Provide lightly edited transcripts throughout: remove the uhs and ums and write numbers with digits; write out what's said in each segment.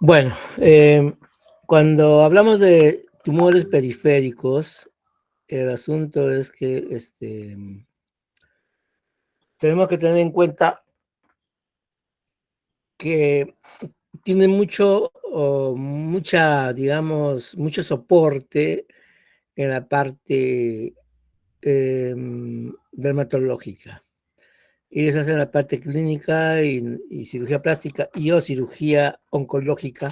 Bueno, cuando hablamos de tumores periféricos, el asunto es que tenemos que tener en cuenta que tiene mucho soporte en la parte dermatológica. Ellos hacen la parte clínica y cirugía plástica y o cirugía oncológica.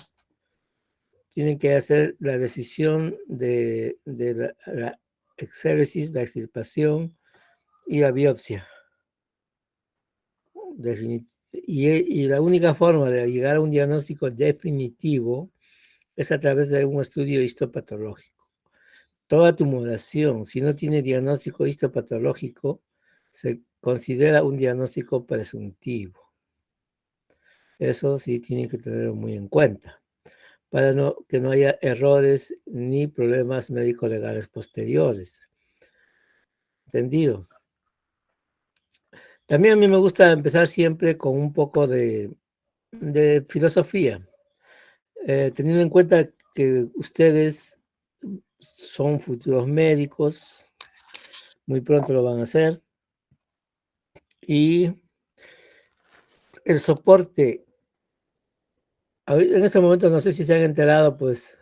Tienen que hacer la decisión de la exéresis, la extirpación y la biopsia. Y la única forma de llegar a un diagnóstico definitivo es a través de un estudio histopatológico. Toda tumoración, si no tiene diagnóstico histopatológico, se considera un diagnóstico presuntivo. Eso sí tienen que tenerlo muy en cuenta, para que no haya errores ni problemas médico-legales posteriores. ¿Entendido? También a mí me gusta empezar siempre con un poco de filosofía, teniendo en cuenta que ustedes son futuros médicos, muy pronto lo van a hacer, y el soporte, en este momento no sé si se han enterado, pues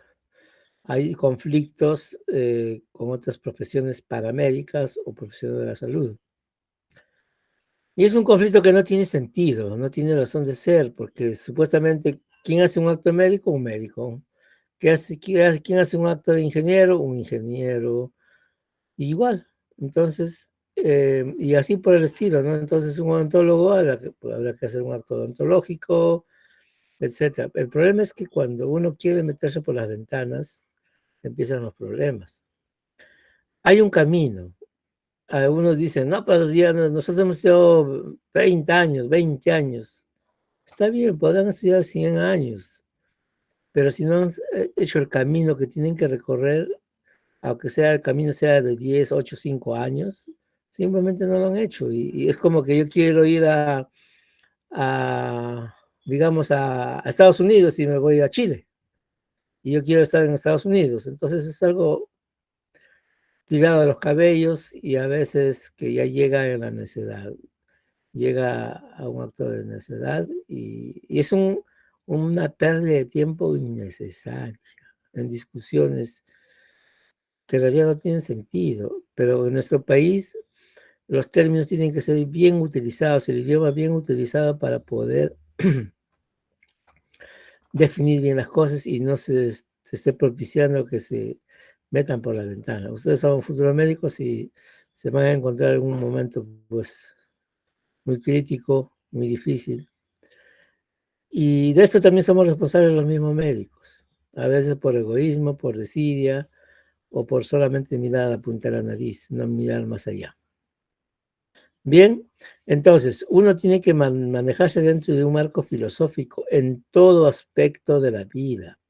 hay conflictos con otras profesiones paramédicas o profesiones de la salud. Y es un conflicto que no tiene sentido, no tiene razón de ser, porque supuestamente, ¿quién hace un acto médico? Un médico. ¿Quién hace un acto de ingeniero? Un ingeniero. Igual. Entonces, y así por el estilo, ¿no? Entonces, un odontólogo habrá que hacer un acto odontológico, etcétera. El problema es que cuando uno quiere meterse por las ventanas, empiezan los problemas. Hay un camino. Algunos dicen, no, pues ya nosotros hemos estudiado 30 años, 20 años. Está bien, podrán estudiar 100 años, pero si no han hecho el camino que tienen que recorrer, aunque sea el camino sea de 10, 8, 5 años, simplemente no lo han hecho. Y es como que yo quiero ir a digamos, a Estados Unidos y me voy a Chile. Y yo quiero estar en Estados Unidos. Entonces es algo tirado de los cabellos y a veces que ya llega en la necedad. Llega a un acto de necedad y es una pérdida de tiempo innecesaria en discusiones que en realidad no tienen sentido, pero en nuestro país los términos tienen que ser bien utilizados, el idioma bien utilizado para poder definir bien las cosas y no se esté propiciando que se metan por la ventana. Ustedes son futuros médicos y se van a encontrar en un momento pues muy crítico, muy difícil. Y de esto también somos responsables los mismos médicos, a veces por egoísmo, por desidia o por solamente mirar a la punta de la nariz, no mirar más allá. Bien, entonces uno tiene que manejarse dentro de un marco filosófico en todo aspecto de la vida.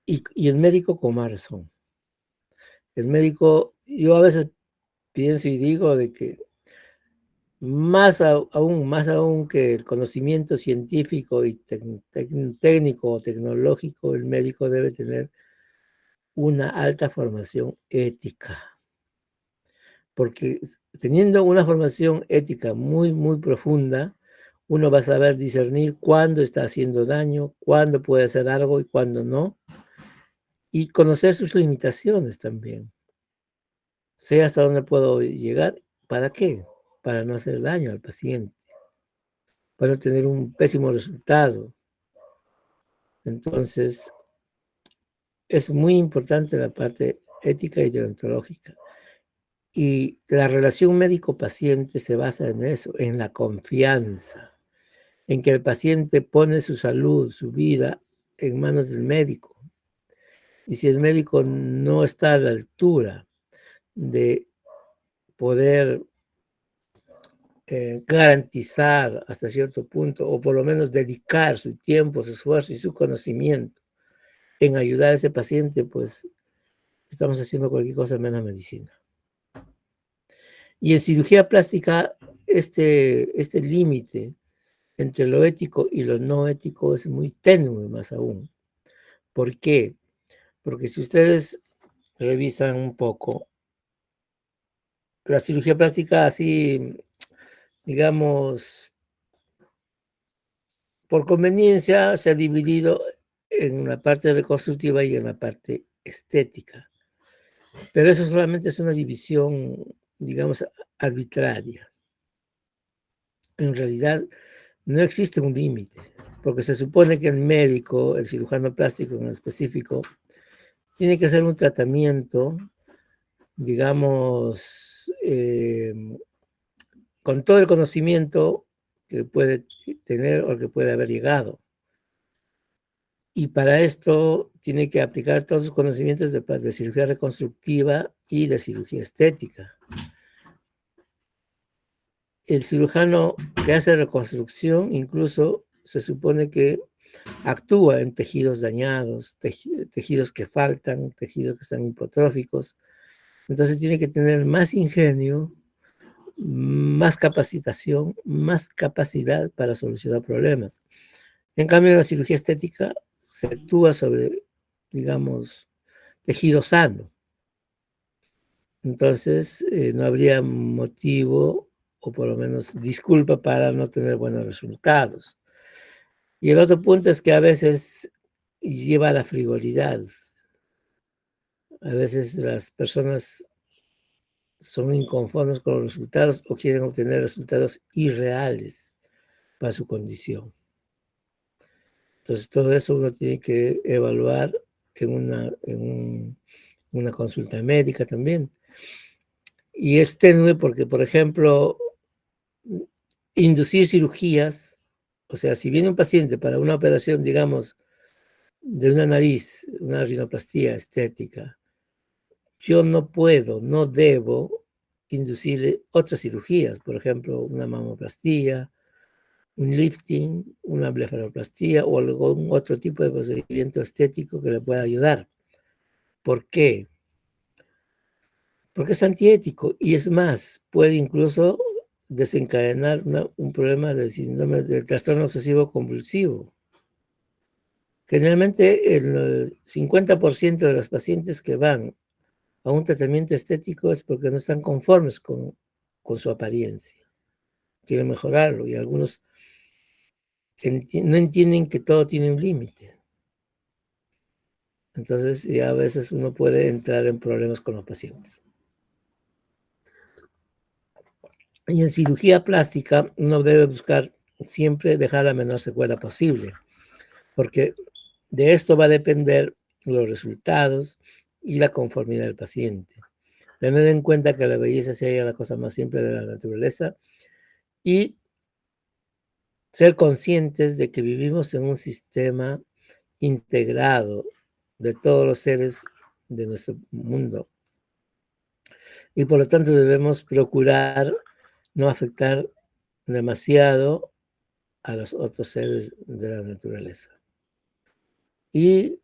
Y el médico con más razón. El médico, yo a veces pienso y digo de que más aún que el conocimiento científico y técnico o tecnológico, el médico debe tener una alta formación ética, porque teniendo una formación ética muy, muy profunda, uno va a saber discernir cuándo está haciendo daño, cuándo puede hacer algo y cuándo no, y conocer sus limitaciones también. Sé hasta dónde puedo llegar, ¿para qué? Para no hacer daño al paciente, para no tener un pésimo resultado. Entonces, es muy importante la parte ética y deontológica. Y la relación médico-paciente se basa en eso, en la confianza, en que el paciente pone su salud, su vida en manos del médico. Y si el médico no está a la altura de poder garantizar hasta cierto punto, o por lo menos dedicar su tiempo, su esfuerzo y su conocimiento en ayudar a ese paciente, pues estamos haciendo cualquier cosa menos medicina. Y en cirugía plástica, este límite entre lo ético y lo no ético es muy tenue más aún. ¿Por qué? Porque si ustedes revisan un poco, la cirugía plástica así, digamos, por conveniencia se ha dividido en la parte reconstructiva y en la parte estética. Pero eso solamente es una división, digamos, arbitraria. En realidad no existe un límite, porque se supone que el médico, el cirujano plástico en específico, tiene que hacer un tratamiento, digamos, con todo el conocimiento que puede tener o que puede haber llegado. Y para esto tiene que aplicar todos sus conocimientos de cirugía reconstructiva y de cirugía estética. El cirujano que hace reconstrucción incluso se supone que actúa en tejidos dañados, tejidos que faltan, tejidos que están hipotróficos. Entonces tiene que tener más ingenio, más capacitación, más capacidad para solucionar problemas. En cambio, en la cirugía estética se actúa sobre, digamos, tejido sano. Entonces, no habría motivo, o por lo menos disculpa, para no tener buenos resultados. Y el otro punto es que a veces lleva a la frivolidad. A veces las personas son inconformes con los resultados o quieren obtener resultados irreales para su condición. Entonces, todo eso uno tiene que evaluar en una consulta médica también. Y es tenue porque, por ejemplo, inducir cirugías, o sea, si viene un paciente para una operación, digamos, de una nariz, una rinoplastía estética, yo no puedo, no debo inducirle otras cirugías, por ejemplo, una mamoplastía, un lifting, una blefaroplastía o algún otro tipo de procedimiento estético que le pueda ayudar. ¿Por qué? Porque es antiético y es más, puede incluso desencadenar un problema del síndrome del trastorno obsesivo compulsivo. Generalmente el 50% de los pacientes que van a un tratamiento estético es porque no están conformes con su apariencia, quieren mejorarlo y algunos no entienden que todo tiene un límite. Entonces ya a veces uno puede entrar en problemas con los pacientes. Y en cirugía plástica uno debe buscar siempre dejar la menor secuela posible, porque de esto va a depender los resultados y la conformidad del paciente. Tener en cuenta que la belleza sería la cosa más simple de la naturaleza y ser conscientes de que vivimos en un sistema integrado de todos los seres de nuestro mundo. Y por lo tanto debemos procurar no afectar demasiado a los otros seres de la naturaleza. Y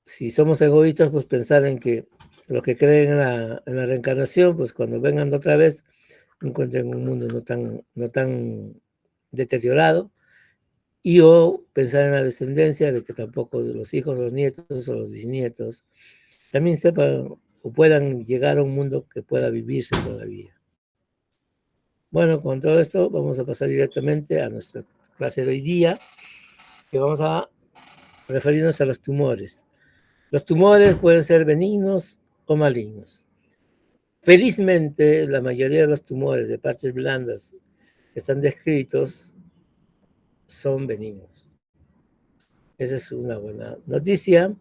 si somos egoístas, pues pensar en que los que creen en la reencarnación, pues cuando vengan de otra vez, encuentren un mundo no tan deteriorado, y o pensar en la descendencia de que tampoco los hijos, los nietos o los bisnietos también sepan o puedan llegar a un mundo que pueda vivirse todavía. Bueno, con todo esto vamos a pasar directamente a nuestra clase de hoy día, que vamos a referirnos a los tumores. Los tumores pueden ser benignos o malignos. Felizmente, la mayoría de los tumores de partes blandas que están descritos son benignos. Esa es una buena noticia.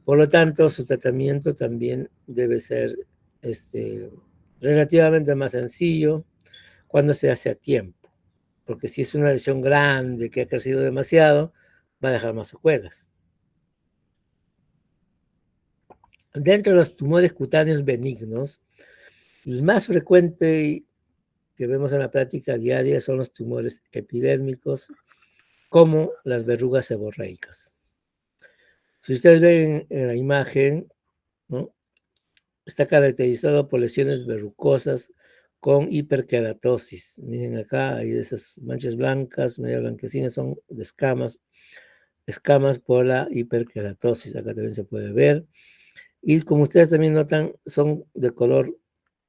Por lo tanto, su tratamiento también debe ser relativamente más sencillo cuando se hace a tiempo. Porque si es una lesión grande que ha crecido demasiado, va a dejar más secuelas. Dentro de los tumores cutáneos benignos, el más frecuente que vemos en la práctica diaria son los tumores epidérmicos, como las verrugas seborreicas. Si ustedes ven en la imagen, ¿no?, está caracterizado por lesiones verrucosas con hiperkeratosis. Miren acá, hay esas manchas blancas, medio blanquecinas, son de escamas por la hiperkeratosis. Acá también se puede ver. Y como ustedes también notan, son de color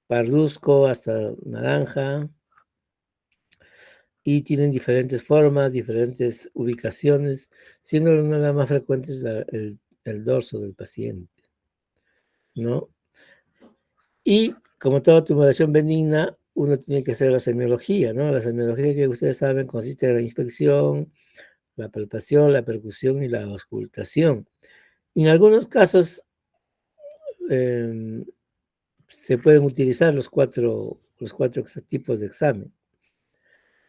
parduzco hasta naranja y tienen diferentes formas, diferentes ubicaciones, siendo una de las más frecuentes el dorso del paciente, ¿no? Y como toda tumoración benigna, uno tiene que hacer la semiología, ¿no? La semiología, que ustedes saben, consiste en la inspección, la palpación, la percusión y la auscultación. En algunos casos se pueden utilizar los cuatro tipos de examen,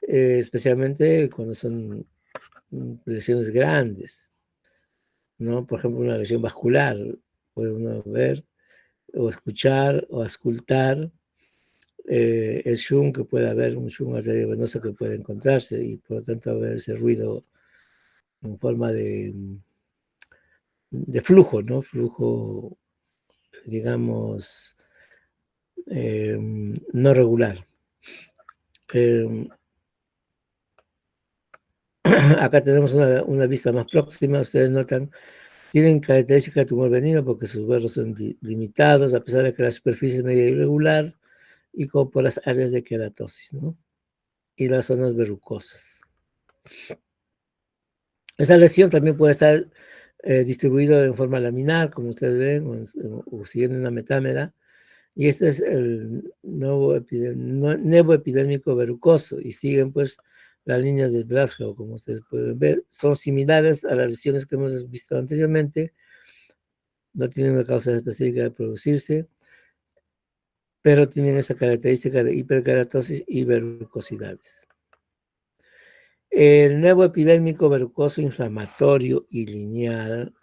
especialmente cuando son lesiones grandes, ¿no? Por ejemplo, una lesión vascular, puede uno ver o escuchar o auscultar el shunt, que puede haber un shunt arteriovenoso que puede encontrarse y por lo tanto haber ese ruido en forma de flujo, ¿no? Flujo, digamos, no regular. Acá tenemos una vista más próxima. Ustedes notan, tienen características de tumor benigno porque sus bordes son limitados, a pesar de que la superficie es media irregular y como por las áreas de queratosis, ¿no? Y las zonas verrucosas. Esa lesión también puede estar distribuida en forma laminar, como ustedes ven, o siguiendo una metámera. Y este es el nevo epidérmico verrucoso, y siguen pues las líneas de Glasgow, como ustedes pueden ver. Son similares a las lesiones que hemos visto anteriormente, no tienen una causa específica de producirse, pero tienen esa característica de hiperkeratosis y verrucosidades. El nevo epidérmico verrucoso inflamatorio y lineal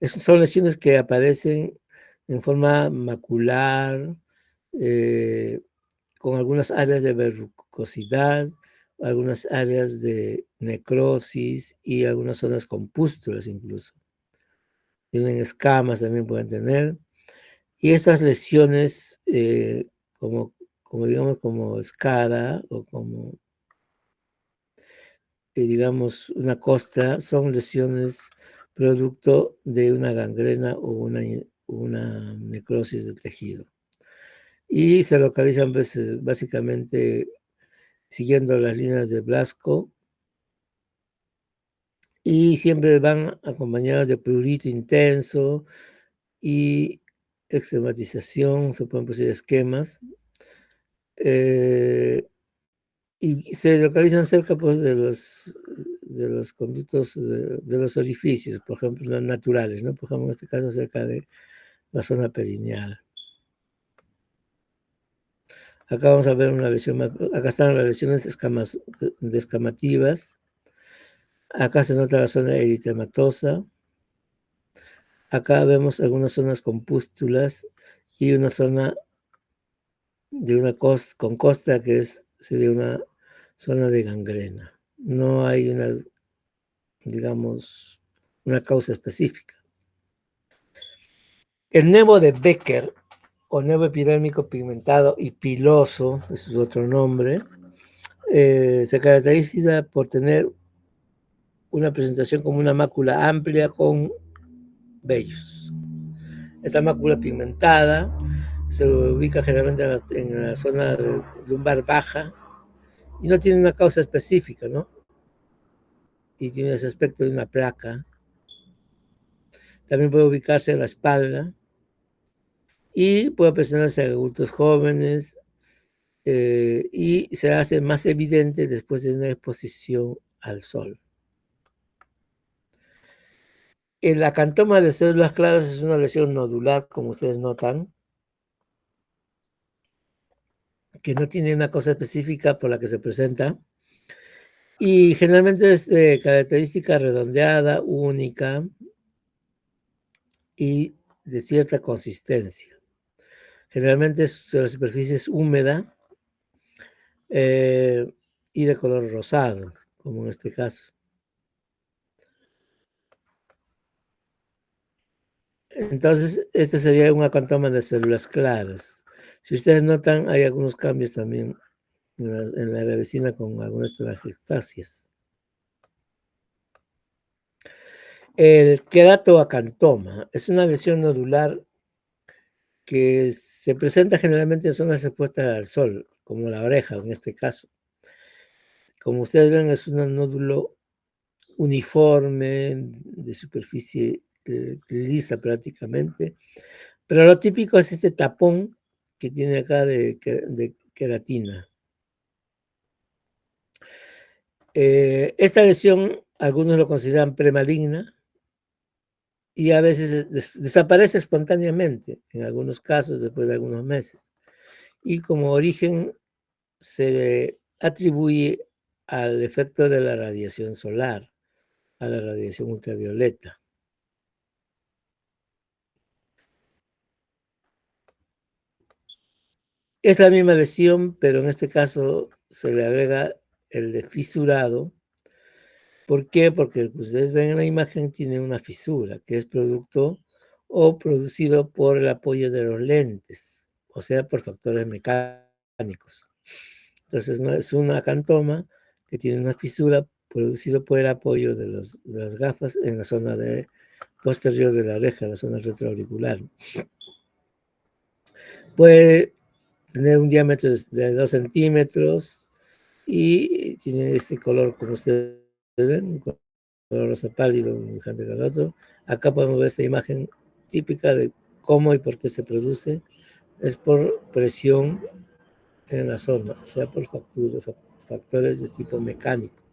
son lesiones que aparecen en forma macular, con algunas áreas de verrucosidad, algunas áreas de necrosis y algunas zonas con pústulas incluso. Tienen escamas, también pueden tener. Y estas lesiones, como digamos, como escada o como, digamos, una costra, son lesiones producto de una gangrena o una necrosis del tejido. Y se localizan básicamente siguiendo las líneas de Blasco, y siempre van acompañados de prurito intenso y extrematización, se pueden producir esquemas, eh, y se localizan cerca pues, de los conductos, de los orificios, por ejemplo, los naturales, ¿no? Por ejemplo, en este caso cerca de la zona perineal. Acá vamos a ver una lesión, acá están las lesiones descamativas, acá se nota la zona eritematosa, acá vemos algunas zonas con pústulas y una zona con costra que sería una zona de gangrena. No hay digamos, una causa específica. El nevo de Becker, o nevo epidérmico pigmentado y piloso, ese es otro nombre, se caracteriza por tener una presentación como una mácula amplia con vellos. Esta mácula pigmentada se ubica generalmente en la zona lumbar baja y no tiene una causa específica, ¿no? Y tiene ese aspecto de una placa. También puede ubicarse en la espalda y puede presentarse en adultos jóvenes, y se hace más evidente después de una exposición al sol. El acantoma de células claras es una lesión nodular, como ustedes notan, que no tiene una cosa específica por la que se presenta, y generalmente es de característica redondeada, única y de cierta consistencia. Generalmente la superficie es húmeda, y de color rosado, como en este caso. Entonces, este sería un acantoma de células claras. Si ustedes notan, hay algunos cambios también en la vecina con algunas telangiectasias. El queratoacantoma es una lesión nodular que se presenta generalmente en zonas expuestas al sol, como la oreja en este caso. Como ustedes ven, es un nódulo uniforme, de superficie lisa prácticamente, pero lo típico es este tapón que tiene acá de queratina. Esta lesión algunos lo consideran premaligna y a veces desaparece espontáneamente, en algunos casos después de algunos meses. Y como origen se atribuye al efecto de la radiación solar, a la radiación ultravioleta. Es la misma lesión, pero en este caso se le agrega el de fisurado. ¿Por qué? Porque ustedes ven en la imagen tiene una fisura que es producto o producido por el apoyo de los lentes, o sea, por factores mecánicos. Entonces, no es una acantoma que tiene una fisura producido por el apoyo de las gafas en la zona posterior de la oreja, la zona retroauricular. Puede tener un diámetro de 2 centímetros y tiene este color, como ustedes ven, un color rosa pálido, semejante al otro. Acá podemos ver esta imagen típica de cómo y por qué se produce. Es por presión en la zona, o sea, por factores de tipo mecánico.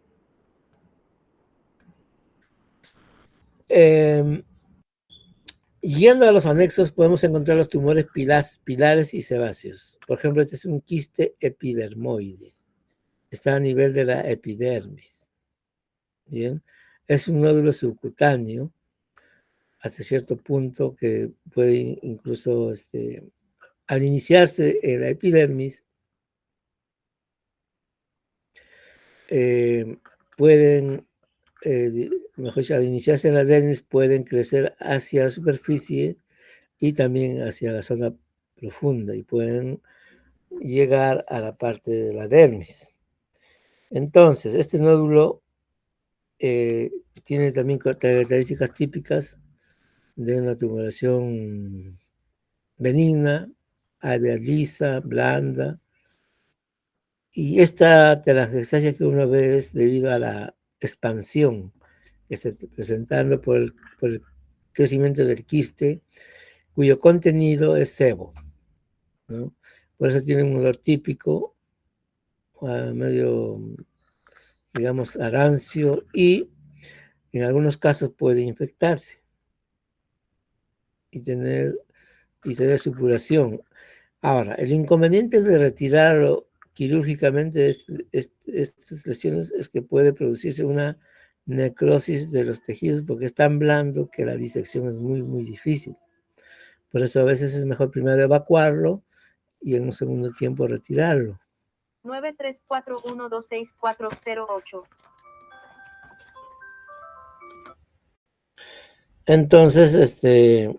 Yendo a los anexos, podemos encontrar los tumores pilares y sebáceos. Por ejemplo, este es un quiste epidermoide. Está a nivel de la epidermis. Bien, es un nódulo subcutáneo hasta cierto punto que puede incluso, al iniciarse en la epidermis, pueden, mejor dicho, al iniciarse en la dermis, pueden crecer hacia la superficie y también hacia la zona profunda y pueden llegar a la parte de la dermis. Entonces, este nódulo tiene también características típicas de una tumoración benigna, área lisa, blanda, y esta telangiectasia que uno ve es debido a la expansión que se está presentando por el crecimiento del quiste, cuyo contenido es sebo, ¿no? Por eso tiene un olor típico, medio, digamos, a rancio, y en algunos casos puede infectarse y tener supuración. Ahora, el inconveniente de retirarlo quirúrgicamente de estas lesiones es que puede producirse una necrosis de los tejidos porque es tan blando que la disección es muy, muy difícil. Por eso a veces es mejor primero evacuarlo y en un segundo tiempo retirarlo. 934126408. Entonces, de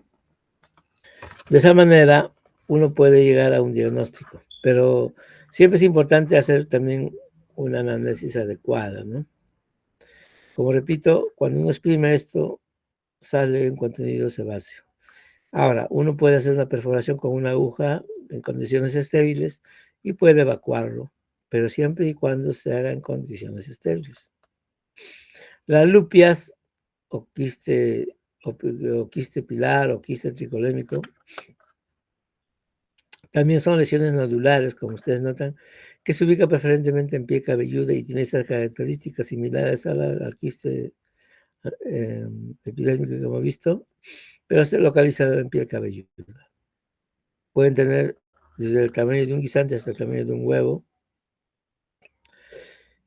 esa manera uno puede llegar a un diagnóstico, pero siempre es importante hacer también una anamnesis adecuada, ¿no? Como repito, cuando uno exprime esto, sale un contenido sebáceo. Ahora, uno puede hacer una perforación con una aguja en condiciones estériles y puede evacuarlo, pero siempre y cuando se haga en condiciones estériles. Las lupias o quiste pilar o quiste tricolémico también son lesiones nodulares, como ustedes notan, que se ubica preferentemente en piel cabelluda y tiene esas características similares al quiste epidérmico que hemos visto, pero se localiza en piel cabelluda. Pueden tener desde el tamaño de un guisante hasta el tamaño de un huevo.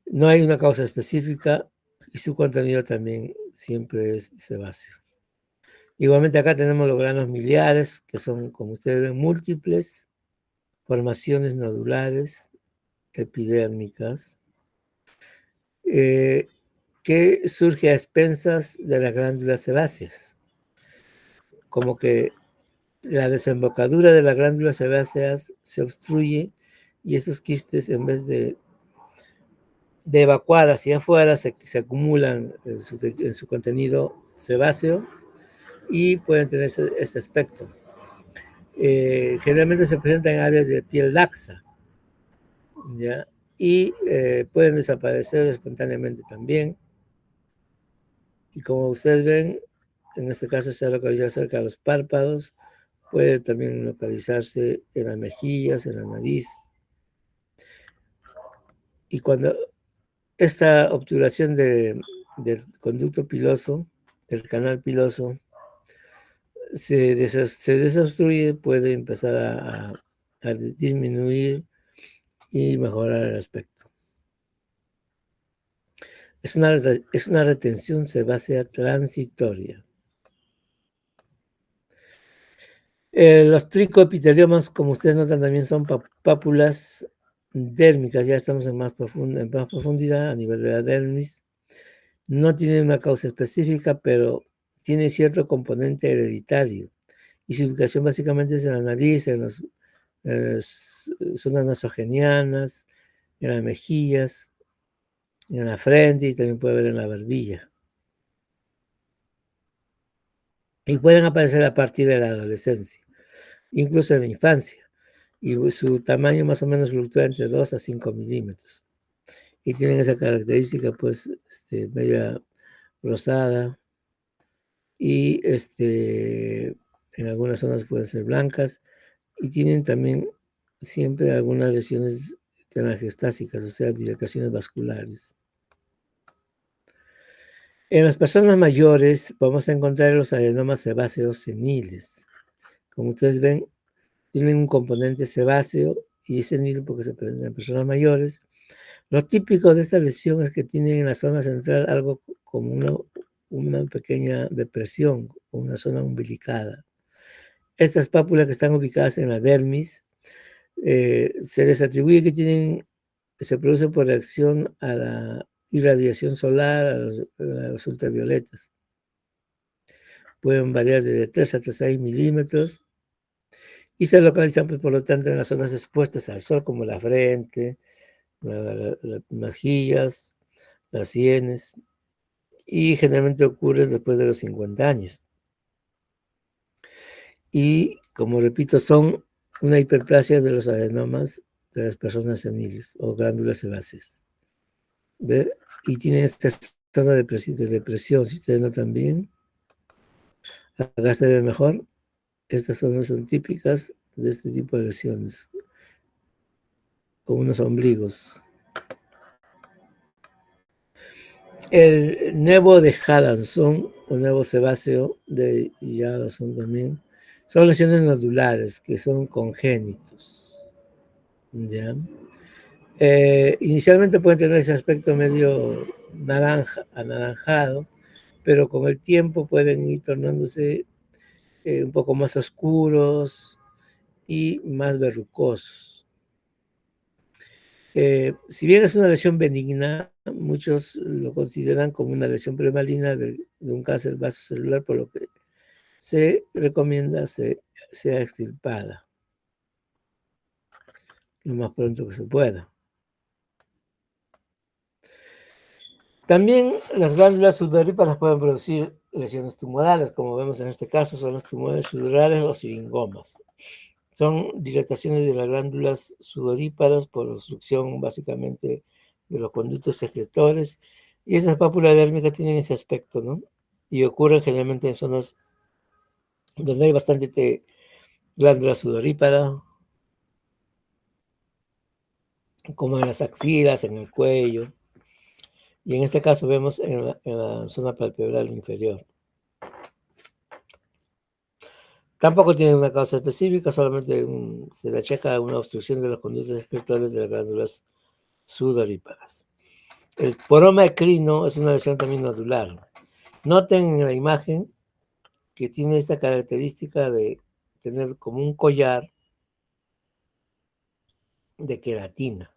No hay una causa específica y su contenido también siempre es sebáceo. Igualmente acá tenemos los granos miliares, que son, como ustedes ven, múltiples formaciones nodulares epidérmicas, que surge a expensas de las glándulas sebáceas. Como que la desembocadura de las glándulas sebáceas se obstruye y esos quistes, en vez de evacuar hacia afuera, se acumulan en su contenido sebáceo y pueden tener este aspecto. Generalmente se presenta en áreas de piel laxa, ¿ya? Y pueden desaparecer espontáneamente también. Y como ustedes ven, en este caso se localiza cerca de los párpados, puede también localizarse en las mejillas, en la nariz. Y cuando esta obturación del conducto piloso, del canal piloso, se desobstruye, puede empezar a disminuir y mejorar el aspecto. Es una retención sebácea transitoria. Los tricoepiteliomas, como ustedes notan, también son pápulas dérmicas. Ya estamos en más profundidad a nivel de la dermis. No tiene una causa específica, pero tiene cierto componente hereditario. Y su ubicación básicamente es en la nariz, en las zonas nasogenianas, en las mejillas, en la frente y también puede haber en la barbilla. Y pueden aparecer a partir de la adolescencia, incluso en la infancia. Y su tamaño más o menos fluctúa entre 2 a 5 milímetros. Y tienen esa característica, pues, media rosada y en algunas zonas pueden ser blancas y tienen también siempre algunas lesiones telangiestásicas, o sea, dilataciones vasculares. En las personas mayores vamos a encontrar los adenomas sebáceos seniles. Como ustedes ven, tienen un componente sebáceo y senil porque se presentan en personas mayores. Lo típico de esta lesión es que tienen en la zona central algo como una pequeña depresión, una zona umbilicada. Estas pápulas que están ubicadas en la dermis se les atribuye que se producen por reacción a la irradiación solar, a los ultravioletas. Pueden variar desde 3 hasta 6 milímetros y se localizan, pues, por lo tanto, en las zonas expuestas al sol, como la frente, las mejillas, las sienes, y generalmente ocurre después de los 50 años. Y, como repito, son una hiperplasia de los adenomas de las personas seniles o glándulas sebáceas. ¿Ve? Y tienen esta zona de depresión, si ustedes notan bien. Acá se ve mejor. Estas zonas son típicas de este tipo de lesiones, con unos ombligos. El nevo de Hadanson o nevo sebáceo de Hadanson también son lesiones nodulares que son congénitos. ¿Ya? Inicialmente pueden tener ese aspecto medio anaranjado, pero con el tiempo pueden ir tornándose un poco más oscuros y más verrucosos. Si bien es una lesión benigna, muchos lo consideran como una lesión premaligna de un cáncer vasocelular, por lo que se recomienda sea extirpada lo más pronto que se pueda. También las glándulas sudoríparas pueden producir lesiones tumorales, como vemos en este caso, son los tumores sudorales o siringomas. Son dilataciones de las glándulas sudoríparas por obstrucción básicamente de los conductos secretores, y esas pápulas dérmicas tienen ese aspecto, ¿no? Y ocurren generalmente en zonas donde hay bastante glándula sudorípara, como en las axilas, en el cuello, y en este caso vemos en la zona palpebral inferior. Tampoco tiene una causa específica, solamente se le achaca una obstrucción de los conductos excretores de las glándulas sudoríparas. El poroma ecrino es una lesión también nodular. Noten en la imagen que tiene esta característica de tener como un collar de queratina.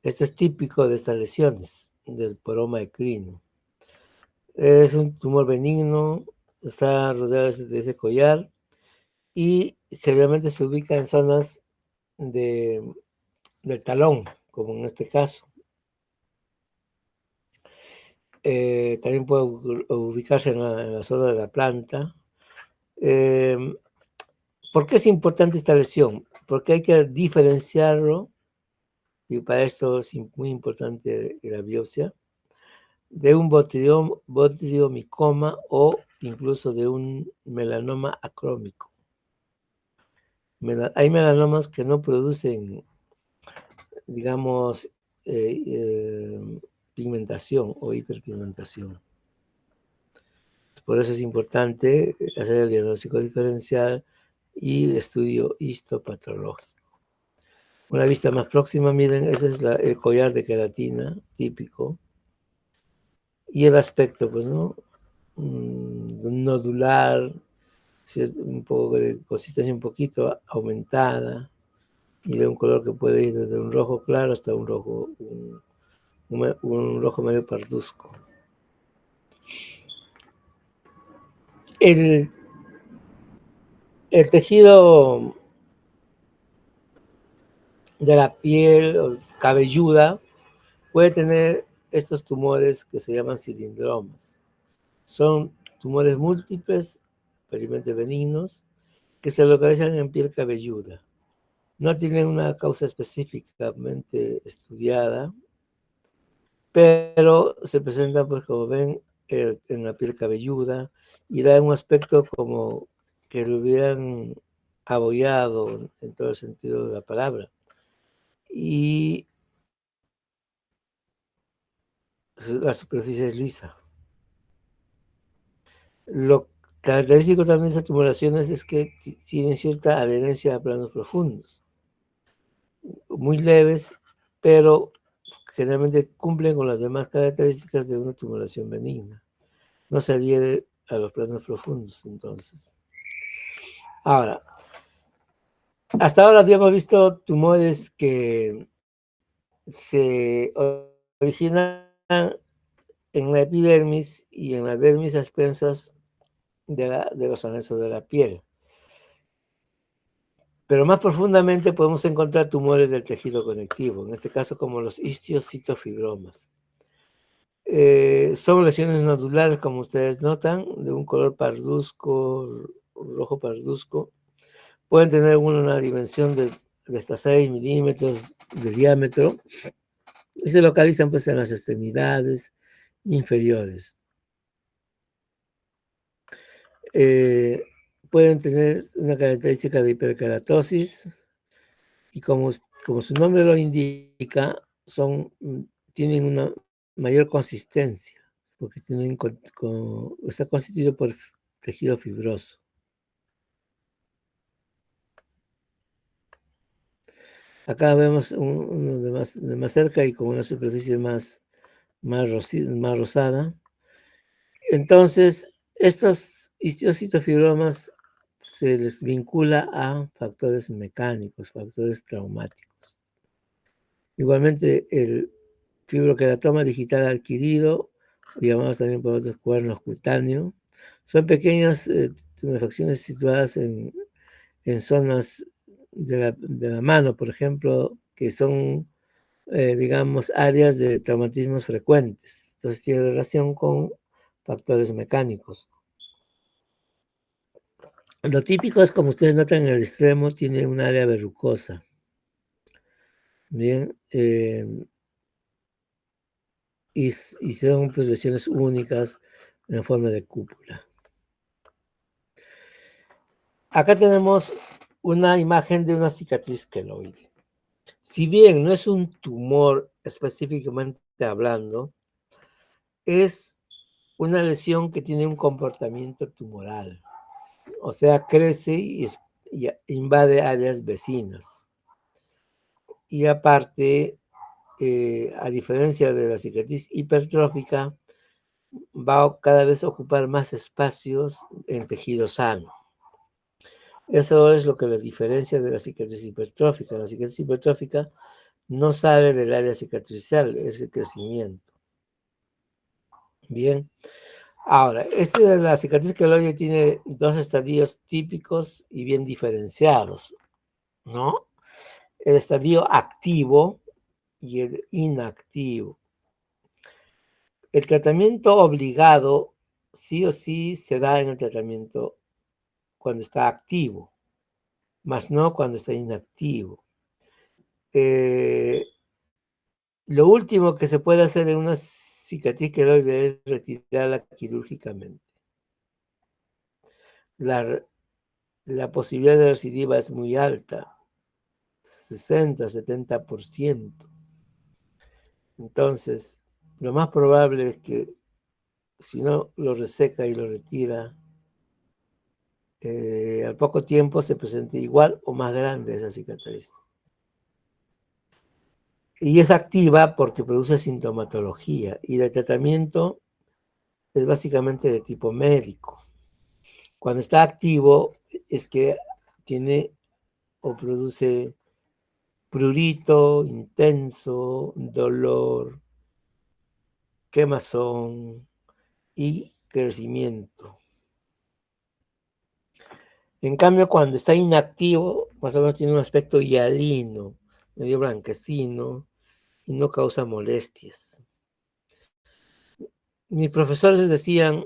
Esto es típico de estas lesiones del poroma ecrino. Es un tumor benigno, está rodeado de ese collar y generalmente se ubica en zonas del talón, como en este caso. También puede ubicarse en la zona de la planta. Em, ¿Por qué es importante esta lesión? Porque hay que diferenciarlo, y para esto es muy importante la biopsia, de un botriomicoma o incluso de un melanoma acrómico. Hay melanomas que no producen, digamos, eh, eh, pigmentación o hiperpigmentación. Por eso es importante hacer el diagnóstico diferencial y estudio histopatológico. Una vista más próxima, miren, ese es el collar de queratina típico. Y el aspecto, pues, ¿no? Nodular, un poco de consistencia un poquito aumentada y de un color que puede ir desde un rojo claro hasta un rojo medio parduzco. El tejido de la piel cabelluda puede tener estos tumores que se llaman cilindromas. Son tumores múltiples, felizmente benignos, que se localizan en piel cabelluda. No tienen una causa específicamente estudiada, pero se presentan, pues como ven, en la piel cabelluda y da un aspecto como que lo hubieran abollado en todo el sentido de la palabra. Y la superficie es lisa. Lo característico también de esas tumoraciones es que tienen cierta adherencia a planos profundos, muy leves, pero generalmente cumplen con las demás características de una tumoración benigna. No se adhiere a los planos profundos, entonces. Ahora, hasta ahora habíamos visto tumores que se originan en la epidermis y en la dermis a expensas de los anexos de la piel. Pero más profundamente podemos encontrar tumores del tejido conectivo, en este caso como los histiocitofibromas. Son lesiones nodulares, como ustedes notan, de un color parduzco, rojo parduzco. Pueden tener una dimensión de hasta 6 milímetros de diámetro y se localizan pues en las extremidades inferiores. Pueden tener una característica de hiperkeratosis y como su nombre lo indica, tienen una mayor consistencia, porque está constituido por tejido fibroso. Acá vemos uno de más cerca y con una superficie más rosada. Entonces, estos histiocitofibromas se les vincula a factores mecánicos, factores traumáticos. Igualmente, el fibroqueratoma digital adquirido, llamados también por otros cuernos cutáneos, son pequeñas tumefacciones situadas en zonas de la mano, por ejemplo, que son, digamos, áreas de traumatismos frecuentes. Entonces tiene relación con factores mecánicos. Lo típico es, como ustedes notan en el extremo, tiene un área verrucosa. Bien, y son pues lesiones únicas en forma de cúpula. Acá tenemos una imagen de una cicatriz queloide. Si bien no es un tumor específicamente hablando, es una lesión que tiene un comportamiento tumoral. O sea, crece y invade áreas vecinas. Y aparte, a diferencia de la cicatriz hipertrófica, va cada vez a ocupar más espacios en tejido sano. Eso es lo que la diferencia de la cicatriz hipertrófica. La cicatriz hipertrófica no sale del área cicatricial, es el crecimiento. Bien, Ahora, este de la cicatriz queloide tiene dos estadios típicos y bien diferenciados, ¿no? El estadio activo y el inactivo. El tratamiento obligado sí o sí se da en el tratamiento cuando está activo, más no cuando está inactivo. Eh, lo último que se puede hacer en una cicatriz queloide es retirarla quirúrgicamente. La, la posibilidad de recidiva es muy alta, 60-70%. Entonces, lo más probable es que si no lo reseca y lo retira, al poco tiempo se presente igual o más grande esa cicatriz. Y es activa porque produce sintomatología y el tratamiento es básicamente de tipo médico. Cuando está activo es que tiene o produce prurito intenso, dolor, quemazón y crecimiento. En cambio, cuando está inactivo, más o menos tiene un aspecto hialino, medio blanquecino, y no causa molestias. Mis profesores decían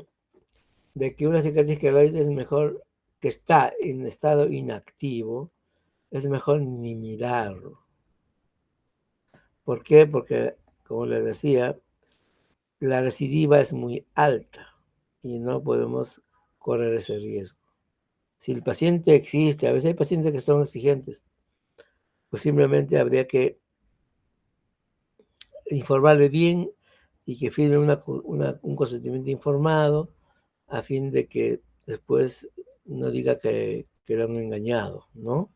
de que una cicatriz queloide es mejor que está en estado inactivo, es mejor ni mirarlo. ¿Por qué? Porque, como les decía, la recidiva es muy alta y no podemos correr ese riesgo. Si el paciente existe, a veces hay pacientes que son exigentes, pues simplemente habría que informarle bien y que firme un consentimiento informado a fin de que después no diga que lo han engañado, ¿no?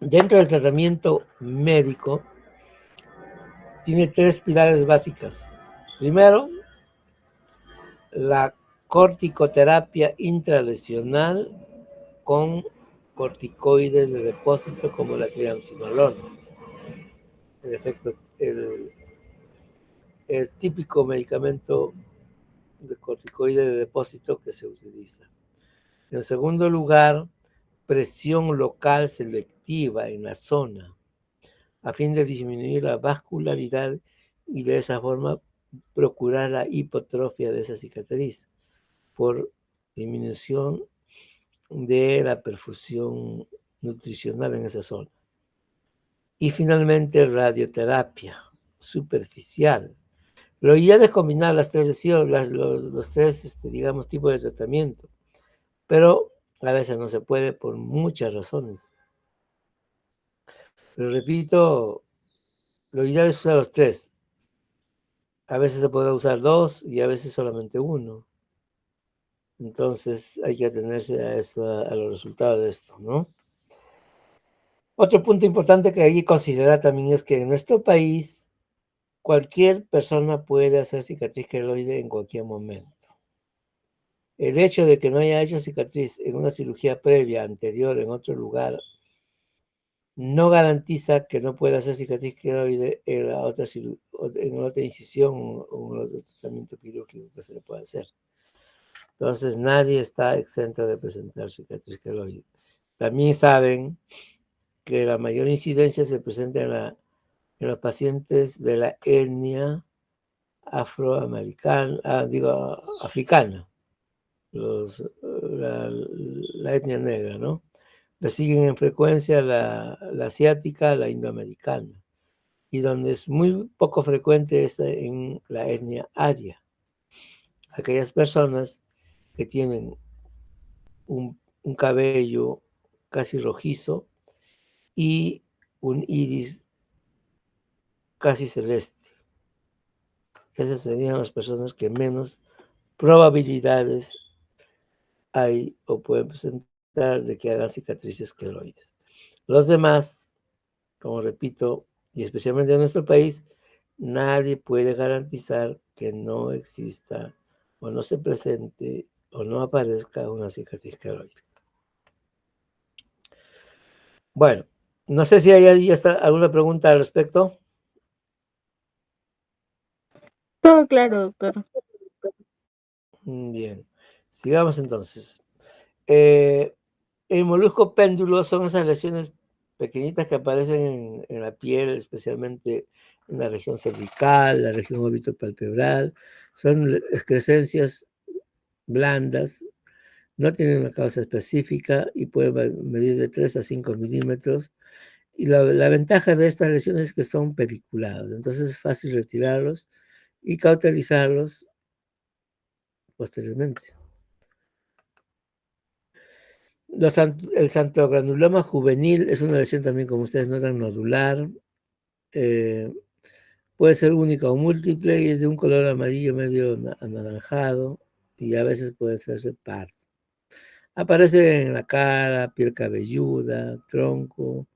Dentro del tratamiento médico tiene tres pilares básicas. Primero, la corticoterapia intralesional con corticoides de depósito como la triamcinolona. El efecto, el típico medicamento de corticoide de depósito que se utiliza. En segundo lugar, presión local selectiva en la zona, a fin de disminuir la vascularidad y de esa forma procurar la hipotrofia de esa cicatriz por disminución de la perfusión nutricional en esa zona. Y finalmente, radioterapia superficial. Lo ideal es combinar las tres lesiones, los tres, digamos, tipos de tratamiento, pero a veces no se puede por muchas razones. Pero repito, lo ideal es usar los tres. A veces se puede usar dos y a veces solamente uno. Entonces hay que atenerse a, a los resultados de esto, ¿no? Otro punto importante que hay que considerar también es que en nuestro país cualquier persona puede hacer cicatriz queloide en cualquier momento. El hecho de que no haya hecho cicatriz en una cirugía previa anterior en otro lugar no garantiza que no pueda hacer cicatriz queloide en en otra incisión o en otro tratamiento quirúrgico que se le pueda hacer. Entonces nadie está exento de presentar cicatriz queloide. También saben que la mayor incidencia se presenta en los pacientes de la etnia afroamericana, africana, la etnia negra, ¿no? Le siguen en frecuencia la asiática, la indoamericana, y donde es muy poco frecuente es en la etnia aria. Aquellas personas que tienen un cabello casi rojizo y un iris casi celeste. Esas serían las personas que menos probabilidades hay o pueden presentar de que hagan cicatrices queloides. Los demás, como repito, y especialmente en nuestro país, nadie puede garantizar que no exista o no se presente o no aparezca una cicatriz queloide. Bueno, no sé si hay ahí alguna pregunta al respecto. Todo claro, doctor. Bien, sigamos entonces. Eh, el molusco péndulo son esas lesiones pequeñitas que aparecen en la piel, especialmente en la región cervical, la región orbitopalpebral. Son excrescencias blandas, no tienen una causa específica y pueden medir de 3 a 5 milímetros. Y la ventaja de estas lesiones es que son pediculados, entonces es fácil retirarlos y cauterizarlos posteriormente. El xantogranuloma juvenil es una lesión también, como ustedes notan, nodular. eh, Puede ser única o múltiple y es de un color amarillo medio anaranjado y a veces puede ser pardo. Aparece en la cara, piel cabelluda, tronco,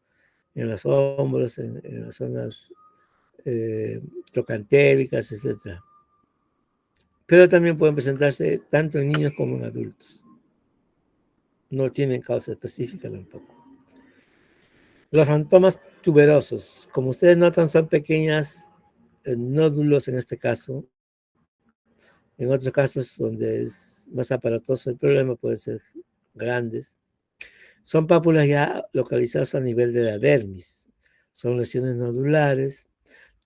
en los hombros, en las zonas trocantéricas, etc. Pero también pueden presentarse tanto en niños como en adultos. No tienen causa específica tampoco. Los antomas tuberosos, como ustedes notan, son pequeñas nódulos en este caso. En otros casos, donde es más aparatoso el problema, pueden ser grandes. Son pápulas ya localizadas a nivel de la dermis. Son lesiones nodulares.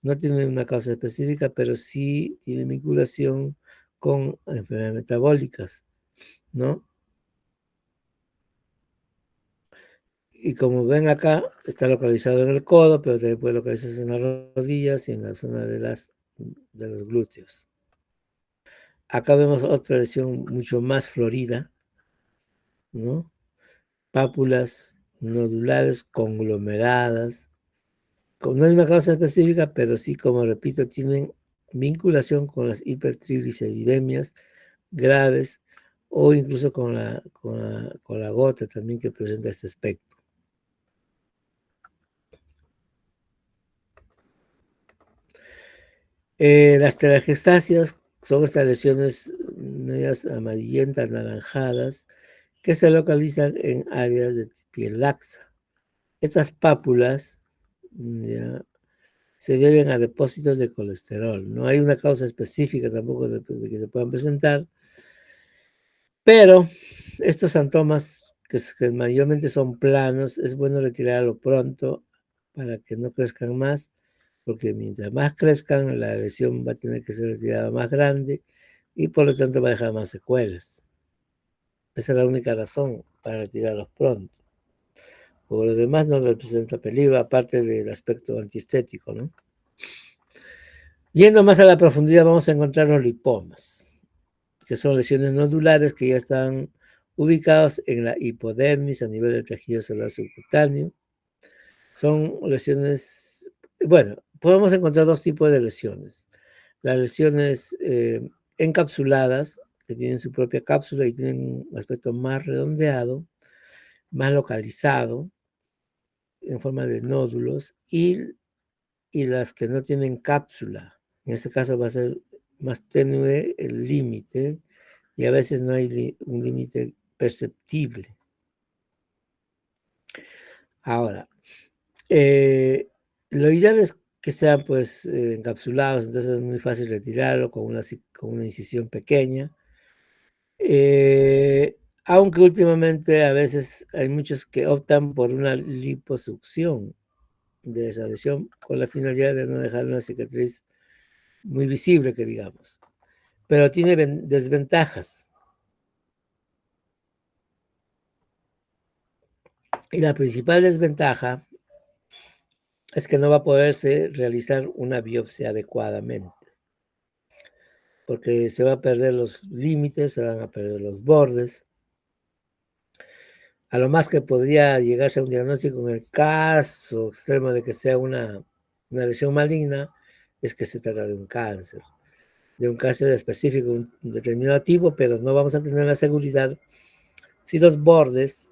No tienen una causa específica, pero sí tienen vinculación con enfermedades metabólicas, ¿no? Y como ven acá, está localizado en el codo, pero también puede localizarse en las rodillas y en la zona de los glúteos. Acá vemos otra lesión mucho más florida, ¿no? Pápulas nodulares conglomeradas. No hay una causa específica, pero sí, como repito, tienen vinculación con las hipertrigliceridemias graves o incluso con la gota también que presenta este aspecto. Las telangiectasias son estas lesiones medias amarillentas, anaranjadas, que se localizan en áreas de piel laxa. Estas pápulas ya, se deben a depósitos de colesterol. No hay una causa específica tampoco de que se puedan presentar, pero estos santomas, que mayormente son planos, es bueno retirarlo pronto para que no crezcan más, porque mientras más crezcan, la lesión va a tener que ser retirada más grande y por lo tanto va a dejar más secuelas. Esa es la única razón para retirarlos pronto. Por lo demás no representa peligro, aparte del aspecto antiestético, ¿no? Yendo más a la profundidad vamos a encontrar los lipomas, que son lesiones nodulares que ya están ubicados en la hipodermis a nivel del tejido celular subcutáneo. Son lesiones, bueno, podemos encontrar dos tipos de lesiones. Las lesiones encapsuladas, que tienen su propia cápsula y tienen un aspecto más redondeado, más localizado, en forma de nódulos, y las que no tienen cápsula. En este caso va a ser más tenue el límite y a veces no hay un límite perceptible. Ahora, lo ideal es que sean pues encapsulados, entonces es muy fácil retirarlo con una incisión pequeña. Aunque últimamente a veces hay muchos que optan por una liposucción de esa lesión con la finalidad de no dejar una cicatriz muy visible, que digamos. Pero tiene desventajas. Y la principal desventaja es que no va a poderse realizar una biopsia adecuadamente, porque se va a perder los límites, se van a perder los bordes. A lo más que podría llegarse a un diagnóstico en el caso extremo de que sea una lesión maligna, es que se trata de un cáncer específico, un determinado tipo, pero no vamos a tener la seguridad si los bordes,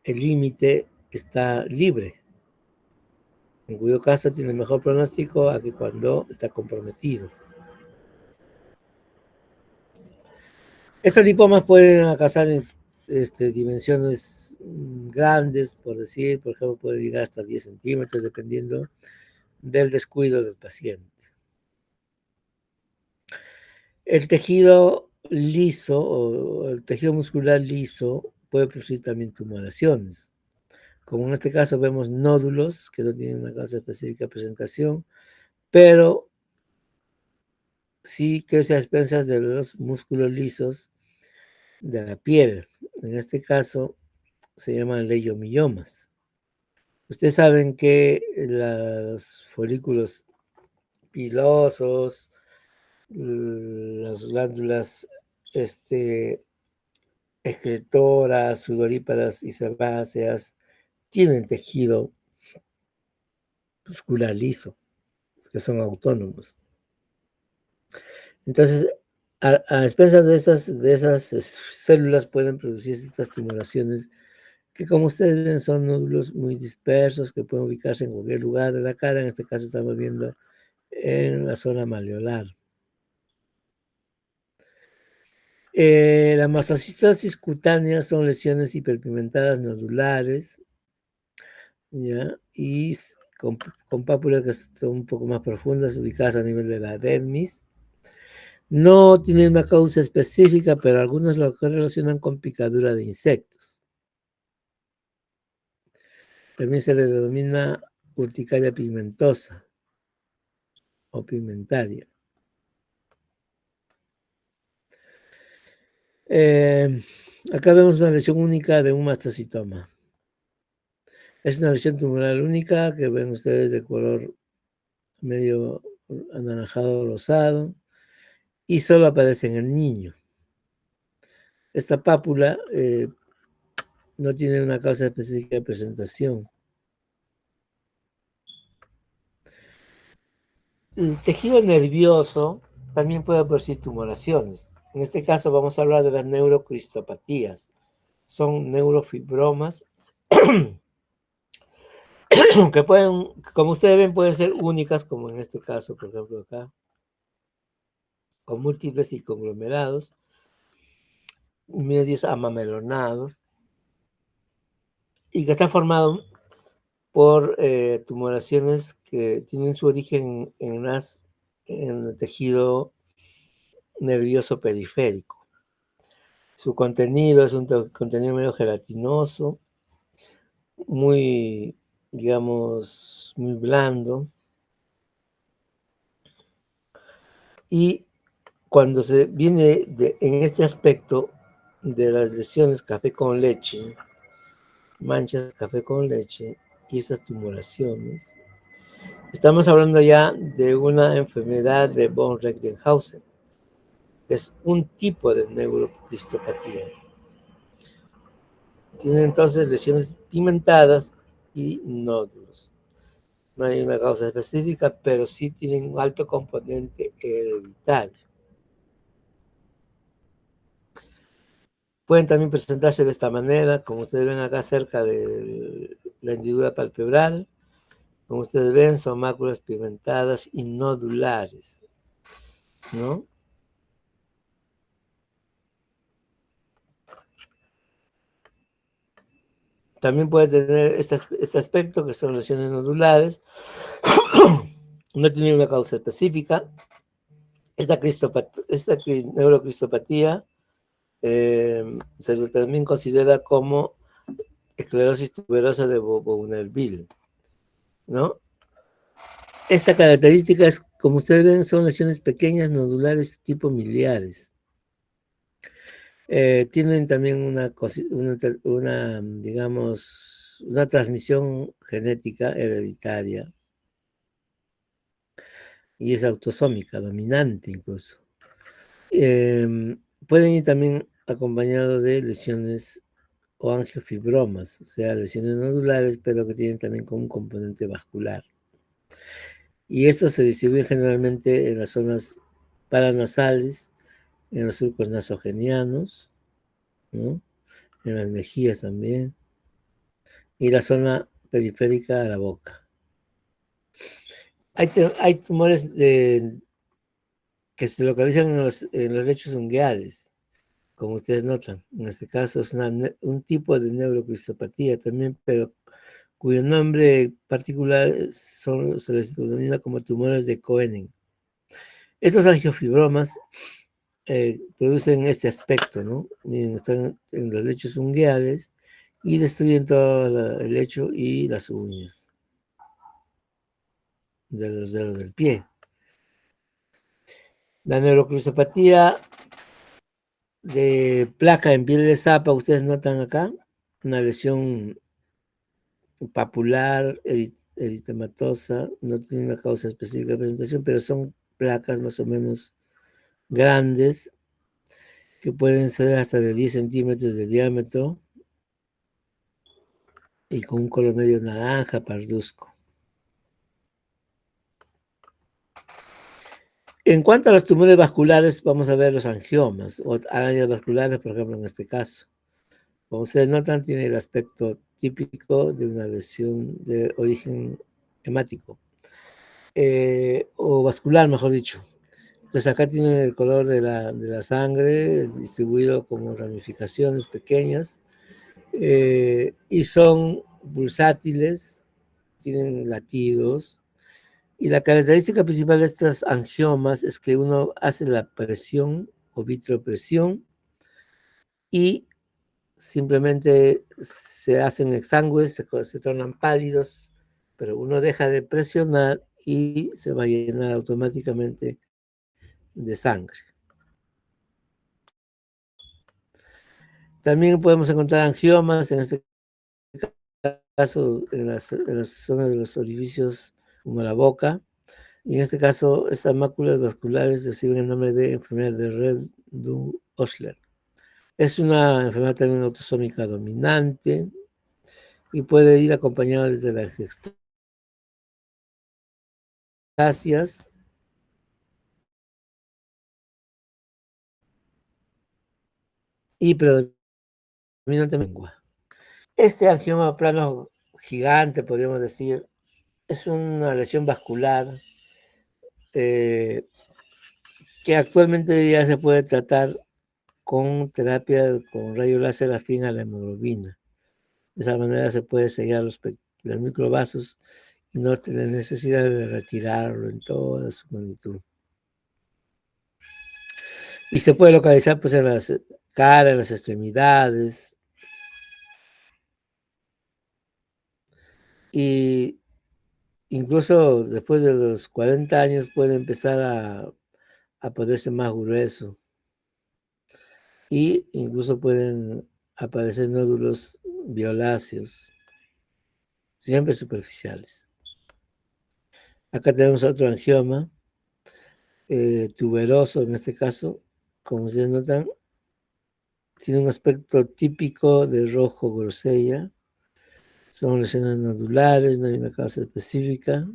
el límite está libre, en cuyo caso tiene mejor pronóstico a que cuando está comprometido. Estos lipomas pueden alcanzar dimensiones grandes, por decir, por ejemplo, puede llegar hasta 10 centímetros, dependiendo del descuido del paciente. El tejido liso o el tejido muscular liso puede producir también tumoraciones. Como en este caso vemos nódulos que no tienen una causa específica de presentación, pero sí crece a expensas de los músculos lisos de la piel. En este caso se llaman leiomiomas. Ustedes saben que los folículos pilosos, las glándulas excretoras, sudoríparas y sebáceas tienen tejido muscular liso, que son autónomos. Entonces, a expensas de esas células pueden producirse estas tumoraciones que, como ustedes ven, son nódulos muy dispersos que pueden ubicarse en cualquier lugar de la cara. En este caso estamos viendo en la zona malleolar. La mastocitosis cutánea son lesiones hiperpigmentadas nodulares, ¿ya? Y con pápulas que son un poco más profundas, ubicadas a nivel de la dermis. No tienen una causa específica, pero algunos lo relacionan con picadura de insectos. También se le denomina urticaria pigmentosa o pigmentaria. Acá vemos una lesión única de un mastocitoma. Es una lesión tumoral única que ven ustedes de color medio anaranjado rosado y solo aparece en el niño. Esta pápula no tiene una causa específica de presentación. El tejido nervioso también puede producir tumoraciones. En este caso vamos a hablar de las neurocristopatías. Son neurofibromas que pueden, como ustedes ven, pueden ser únicas, como en este caso, por ejemplo, acá, con múltiples y conglomerados, medios amamelonados, y que están formados por tumoraciones que tienen su origen en el tejido nervioso periférico. Su contenido es un contenido medio gelatinoso, muy, digamos, muy blando. Y cuando se viene en este aspecto de las lesiones café con leche, manchas café con leche y esas tumoraciones, estamos hablando ya de una enfermedad de von Recklinghausen. Es un tipo de neurocristopatía. Tiene entonces lesiones pigmentadas y nódulos. No hay una causa específica, pero sí tienen un alto componente hereditario. Pueden también presentarse de esta manera, como ustedes ven acá cerca de la hendidura palpebral. Como ustedes ven, son máculas pigmentadas y nodulares, ¿no? También puede tener este aspecto, que son lesiones nodulares. No tiene una causa específica. Esta neurocristopatía se también considera como esclerosis tuberosa de Bougainville, ¿no? Esta característica es, como ustedes ven, son lesiones pequeñas, nodulares, tipo miliares. Tienen también digamos, una transmisión genética hereditaria y es autosómica, dominante incluso. Pueden ir también acompañados de lesiones o angiofibromas, o sea, lesiones nodulares, pero que tienen también como un componente vascular. Y esto se distribuye generalmente en las zonas paranasales, en los surcos nasogenianos, ¿no? En las mejillas también, y la zona periférica a la boca. Hay tumores que se localizan en los lechos ungueales, como ustedes notan. En este caso es un tipo de neurocristopatía también, pero cuyo nombre particular se les denomina como tumores de Koenen. Estos angiofibromas producen este aspecto, ¿no? Miren, están en los lechos ungueales y destruyen todo el lecho y las uñas de los dedos del pie. La neurocruzopatía de placa en piel de sapa, ustedes notan acá, una lesión papular, eritematosa, no tiene una causa específica de presentación, pero son placas más o menos grandes que pueden ser hasta de 10 centímetros de diámetro y con un color medio naranja, parduzco. En cuanto a los tumores vasculares, vamos a ver los angiomas o arañas vasculares, por ejemplo, en este caso. Como ustedes notan, tiene el aspecto típico de una lesión de origen hemático, o vascular, mejor dicho. Entonces acá tienen el color de la sangre distribuido como ramificaciones pequeñas, y son pulsátiles, tienen latidos. Y la característica principal de estas angiomas es que uno hace la presión o vitropresión y simplemente se hacen exangües, se tornan pálidos, pero uno deja de presionar y se va a llenar automáticamente de sangre. También podemos encontrar angiomas, en este caso en las zonas de los orificios como la boca, y en este caso estas máculas vasculares reciben el nombre de enfermedad de Redu-Osler. Es una enfermedad también autosómica dominante y puede ir acompañada de las gestasias y predominantemente lengua. Este angioma plano gigante, podríamos decir, es una lesión vascular eh, que actualmente ya se puede tratar con terapia con rayo láser afín a la hemoglobina. De esa manera se puede sellar los microvasos y no tener necesidad de retirarlo en toda su magnitud. Y se puede localizar pues en las caras, en las extremidades. Y incluso después de los 40 años puede empezar a ponerse más grueso. Y incluso pueden aparecer nódulos violáceos, siempre superficiales. Acá tenemos otro angioma, tuberoso en este caso, como ustedes notan, tiene un aspecto típico de rojo grosella, son lesiones nodulares, no hay una causa específica.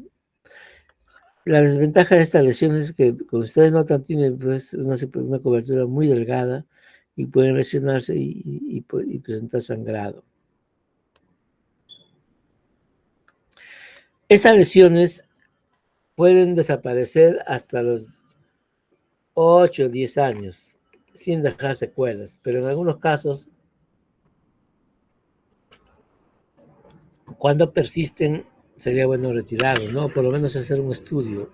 La desventaja de estas lesiones es que, como ustedes notan, tienen pues, una cobertura muy delgada y pueden lesionarse y presentar sangrado. Esas lesiones pueden desaparecer hasta los 8 o 10 años sin dejar secuelas, pero en algunos casos, cuando persisten, sería bueno retirarlo, ¿no? Por lo menos hacer un estudio.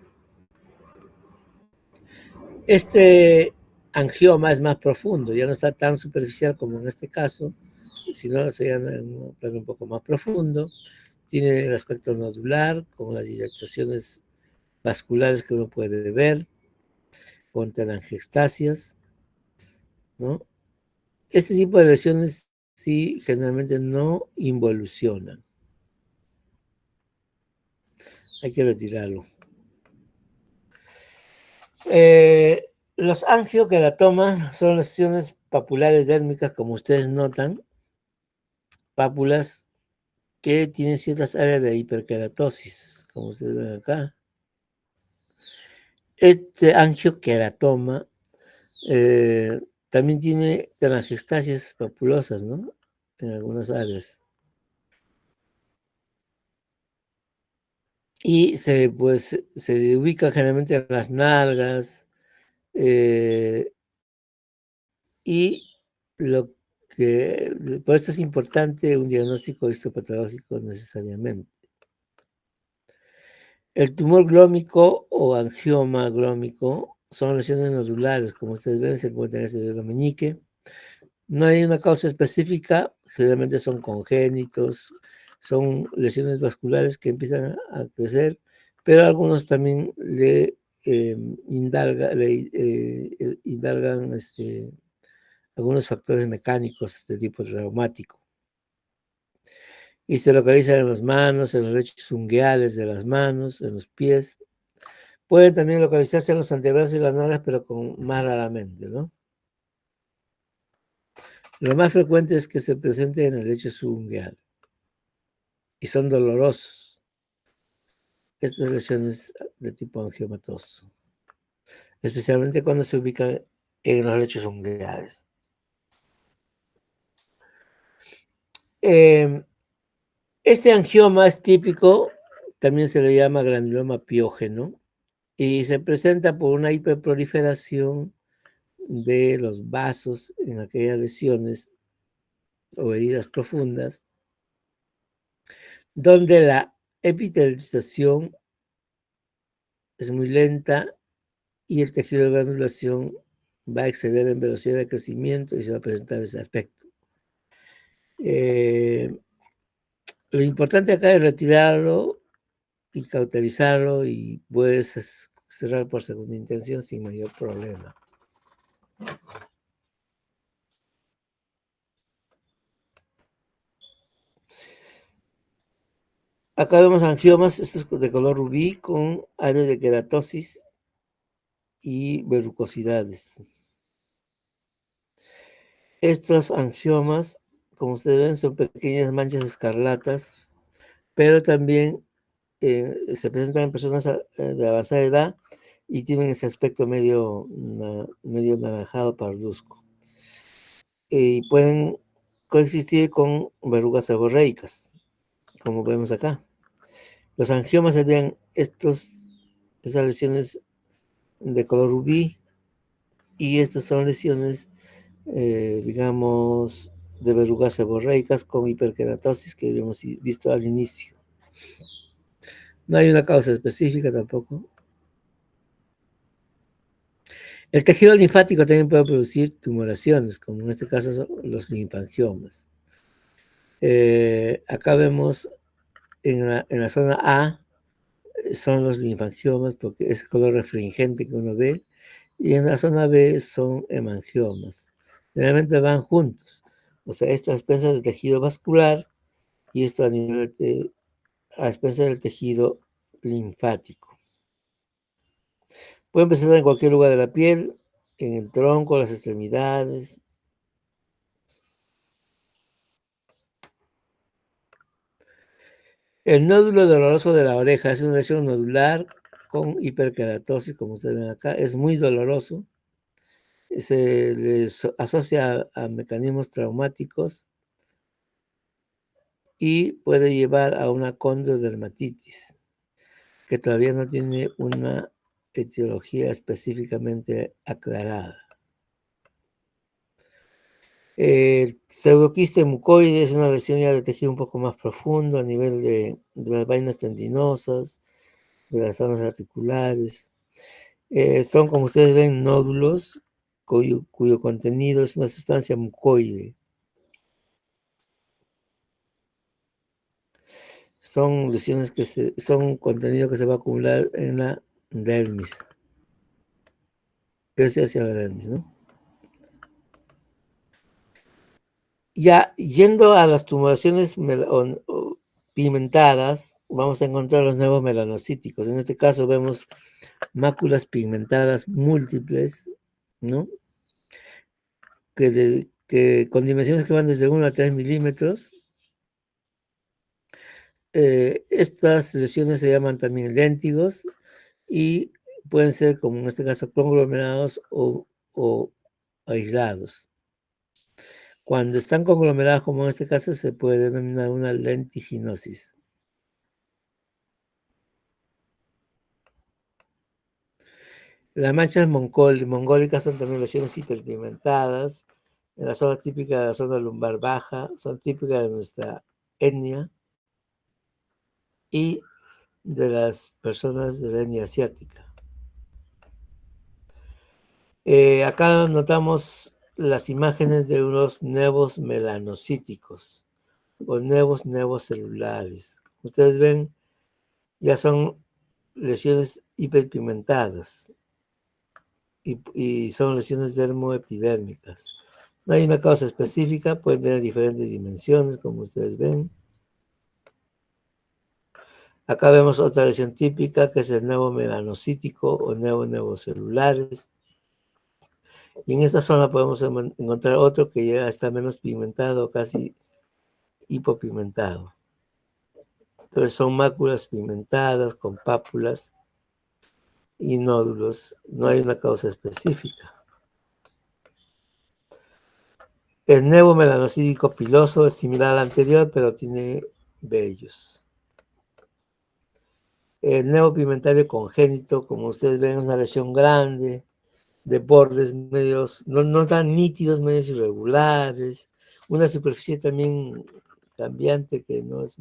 Este angioma es más profundo, ya no está tan superficial como en este caso, sino sería en un plano un poco más profundo. Tiene el aspecto nodular, con las dilataciones vasculares que uno puede ver, con telangiectasias, ¿no? Este tipo de lesiones sí generalmente no involucionan. Hay que retirarlo. Los angiokeratomas son lesiones papulares dérmicas, como ustedes notan, pápulas que tienen ciertas áreas de hiperkeratosis, como ustedes ven acá. Este angiokeratoma también tiene telangiectasias papulosas, ¿no? En algunas áreas. Y se ubica generalmente en las nalgas, y lo por esto es importante un diagnóstico histopatológico necesariamente. El tumor glómico o angioma glómico son lesiones nodulares, como ustedes ven, se encuentran en este dedo meñique. No hay una causa específica, generalmente son congénitos, son lesiones vasculares que empiezan a crecer, pero algunos también indalgan algunos factores mecánicos de tipo traumático. Y se localizan en las manos, en los lechos ungueales de las manos, en los pies. Pueden también localizarse en los antebrazos y las nalgas, pero más raramente, ¿no? Lo más frecuente es que se presente en el lecho subungueal y son dolorosos estas lesiones de tipo angiomatoso, especialmente cuando se ubican en los lechos ungueales. Este angioma es típico, también se le llama granuloma piógeno, y se presenta por una hiperproliferación de los vasos en aquellas lesiones o heridas profundas, donde la epitelización es muy lenta y el tejido de granulación va a exceder en velocidad de crecimiento y se va a presentar ese aspecto. Lo importante acá es retirarlo y cauterizarlo y puedes cerrar por segunda intención sin mayor problema. Acá vemos angiomas, estos de color rubí con áreas de queratosis y verrucosidades. Estos angiomas, como ustedes ven, son pequeñas manchas escarlatas, pero también se presentan en personas de avanzada edad y tienen ese aspecto medio naranjado parduzco. Y pueden coexistir con verrugas seborreicas, como vemos acá. Los angiomas serían estas lesiones de color rubí y estas son lesiones, digamos, de verrugas seborreicas con hiperkeratosis que habíamos visto al inicio. No hay una causa específica tampoco. El tejido linfático también puede producir tumoraciones, como en este caso son los linfangiomas. Acá vemos en la zona A son los linfangiomas porque es el color refringente que uno ve, y en la zona B son hemangiomas. Generalmente van juntos, o sea, esto a expensas del tejido vascular y esto a expensas del tejido linfático. Pueden presentar en cualquier lugar de la piel, en el tronco, las extremidades. El nódulo doloroso de la oreja es una lesión nodular con hiperkeratosis, como ustedes ven acá, es muy doloroso. Se les asocia a mecanismos traumáticos y puede llevar a una condrodermatitis, que todavía no tiene una etiología específicamente aclarada. El pseudoquiste mucoide es una lesión ya de tejido un poco más profundo a nivel de las vainas tendinosas, de las zonas articulares. Son, como ustedes ven, nódulos cuyo contenido es una sustancia mucoide. Son lesiones son contenido que se va a acumular en la dermis. Crece hacia la dermis, ¿no? Ya yendo a las tumoraciones pigmentadas, vamos a encontrar los nuevos melanocíticos. En este caso vemos máculas pigmentadas múltiples, ¿no? Que con dimensiones que van desde 1 a 3 milímetros. Estas lesiones se llaman también léntigos y pueden ser, como en este caso, conglomerados o aislados. Cuando están conglomerados, como en este caso, se puede denominar una lentiginosis. Las manchas mongólicas son también lesiones hiperpigmentadas, en la zona típica de la zona lumbar baja, son típicas de nuestra etnia y de las personas de la etnia asiática. Acá notamos las imágenes de unos nevos melanocíticos o nevos celulares. Ustedes ven, ya son lesiones hiperpigmentadas y son lesiones dermoepidérmicas. No hay una causa específica, pueden tener diferentes dimensiones, como ustedes ven. Acá vemos otra lesión típica, que es el nevo melanocítico o nevocelulares. Y en esta zona podemos encontrar otro que ya está menos pigmentado, casi hipopigmentado. Entonces son máculas pigmentadas con pápulas y nódulos. No hay una causa específica. El nevo melanocítico piloso es similar al anterior, pero tiene vellos. El nevo pigmentario congénito, como ustedes ven, es una lesión grande, de bordes medios, no tan nítidos, medios irregulares, una superficie también cambiante que no es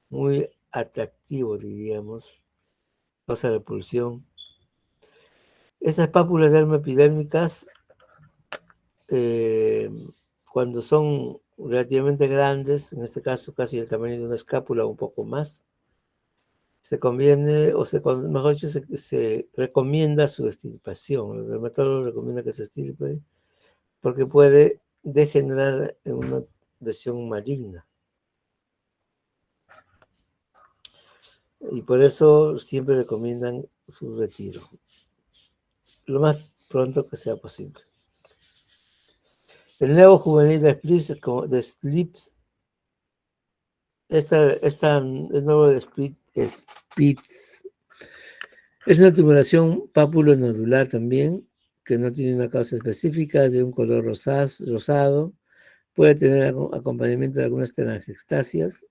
muy atractivo, diríamos, causa repulsión. Esas pápulas dermoepidérmicas, cuando son relativamente grandes, en este caso casi el tamaño de una escápula o un poco más, se conviene, mejor dicho, se recomienda su extirpación. El dermatólogo recomienda que se extirpe porque puede degenerar en una lesión maligna. Y por eso siempre recomiendan su retiro lo más pronto que sea posible. El nevo juvenil de Spitz, el nuevo de Spitz, es una tumoración papulonodular también, que no tiene una causa específica, de un color rosado, puede tener acompañamiento de algunas telangiectasias,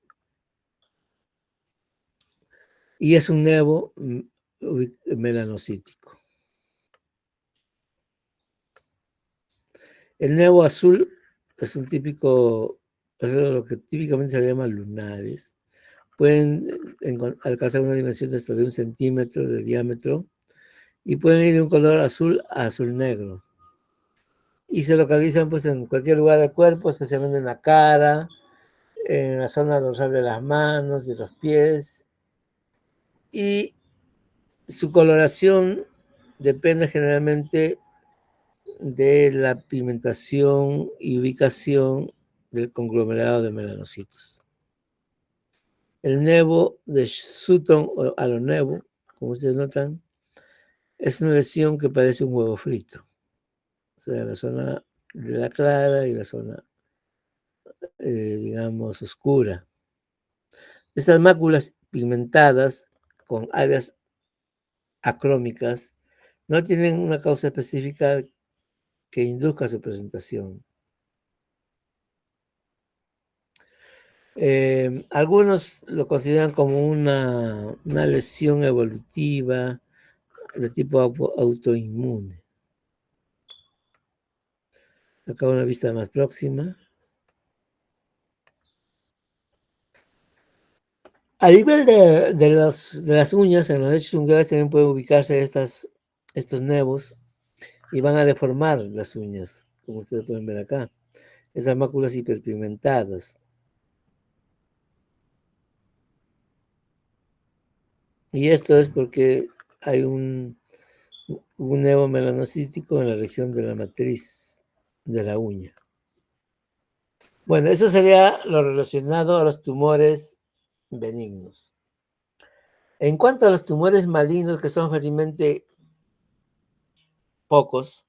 y es un nevo melanocítico. El nevo azul es lo que típicamente se llama lunares. Pueden alcanzar una dimensión de hasta de 1 centímetro de diámetro y pueden ir de un color azul a azul negro. Y se localizan pues en cualquier lugar del cuerpo, especialmente en la cara, en la zona dorsal de las manos y los pies. Y su coloración depende generalmente de la pigmentación y ubicación del conglomerado de melanocitos. El nevo de Sutton o alonevo, como ustedes notan, es una lesión que parece un huevo frito. O sea, la zona de la clara y la zona, digamos, oscura. Estas máculas pigmentadas con áreas acrómicas no tienen una causa específica que induzca su presentación. Algunos lo consideran como una lesión evolutiva de tipo autoinmune. Acá una vista más próxima. A nivel de las uñas, en los hechos ungulares también pueden ubicarse estos nevos y van a deformar las uñas, como ustedes pueden ver acá. Esas máculas hiperpigmentadas. Y esto es porque hay un nevo melanocítico en la región de la matriz de la uña. Bueno, eso sería lo relacionado a los tumores benignos. En cuanto a los tumores malignos, que son felizmente pocos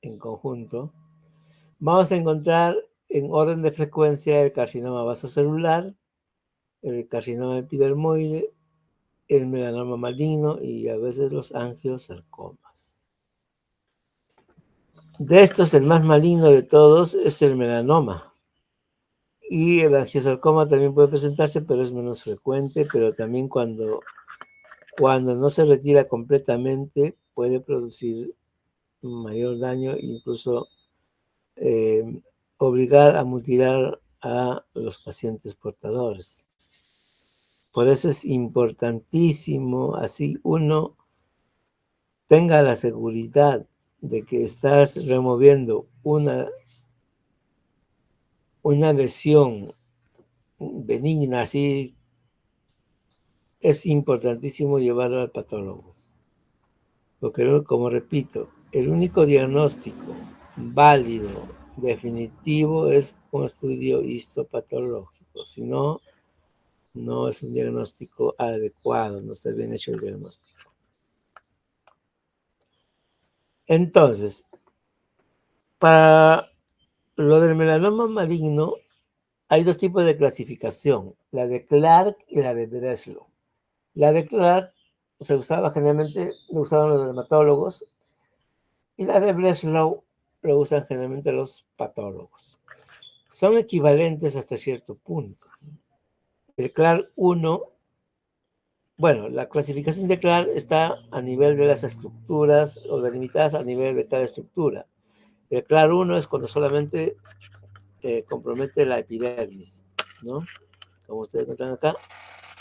en conjunto, vamos a encontrar en orden de frecuencia el carcinoma vasocelular, el carcinoma epidermoide, el melanoma maligno y a veces los angiosarcomas. De estos, el más maligno de todos es el melanoma. Y el angiosarcoma también puede presentarse, pero es menos frecuente, pero también cuando no se retira completamente puede producir mayor daño e incluso obligar a mutilar a los pacientes portadores. Por eso es importantísimo, así uno tenga la seguridad de que estás removiendo una lesión benigna, así, es importantísimo llevarlo al patólogo. Porque, como repito, el único diagnóstico válido, definitivo, es un estudio histopatológico. Si no, no es un diagnóstico adecuado, no está bien hecho el diagnóstico. Entonces, para lo del melanoma maligno, hay dos tipos de clasificación, la de Clark y la de Breslow. La de Clark se usaba generalmente, lo usaban los dermatólogos, y la de Breslow lo usan generalmente los patólogos. Son equivalentes hasta cierto punto. El Clark 1, bueno, la clasificación de Clark está a nivel de las estructuras o delimitadas a nivel de cada estructura. El Clark 1 es cuando solamente compromete la epidermis, ¿no? Como ustedes notan acá,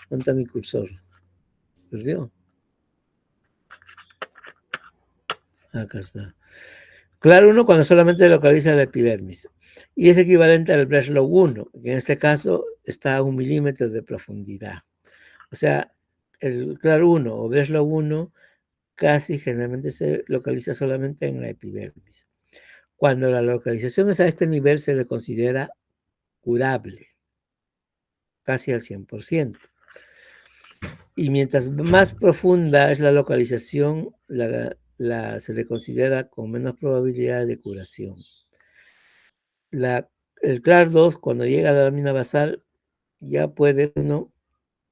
¿dónde está mi cursor? ¿Perdió? Acá está. Clark 1 cuando solamente localiza la epidermis. Y es equivalente al Breslow 1, que en este caso está a 1 milímetro de profundidad. O sea, el Clark 1 o Breslow 1 casi generalmente se localiza solamente en la epidermis. Cuando la localización es a este nivel se le considera curable, casi al 100%. Y mientras más profunda es la localización, se le considera con menos probabilidad de curación. El CLAR2, cuando llega a la lámina basal, ya puede uno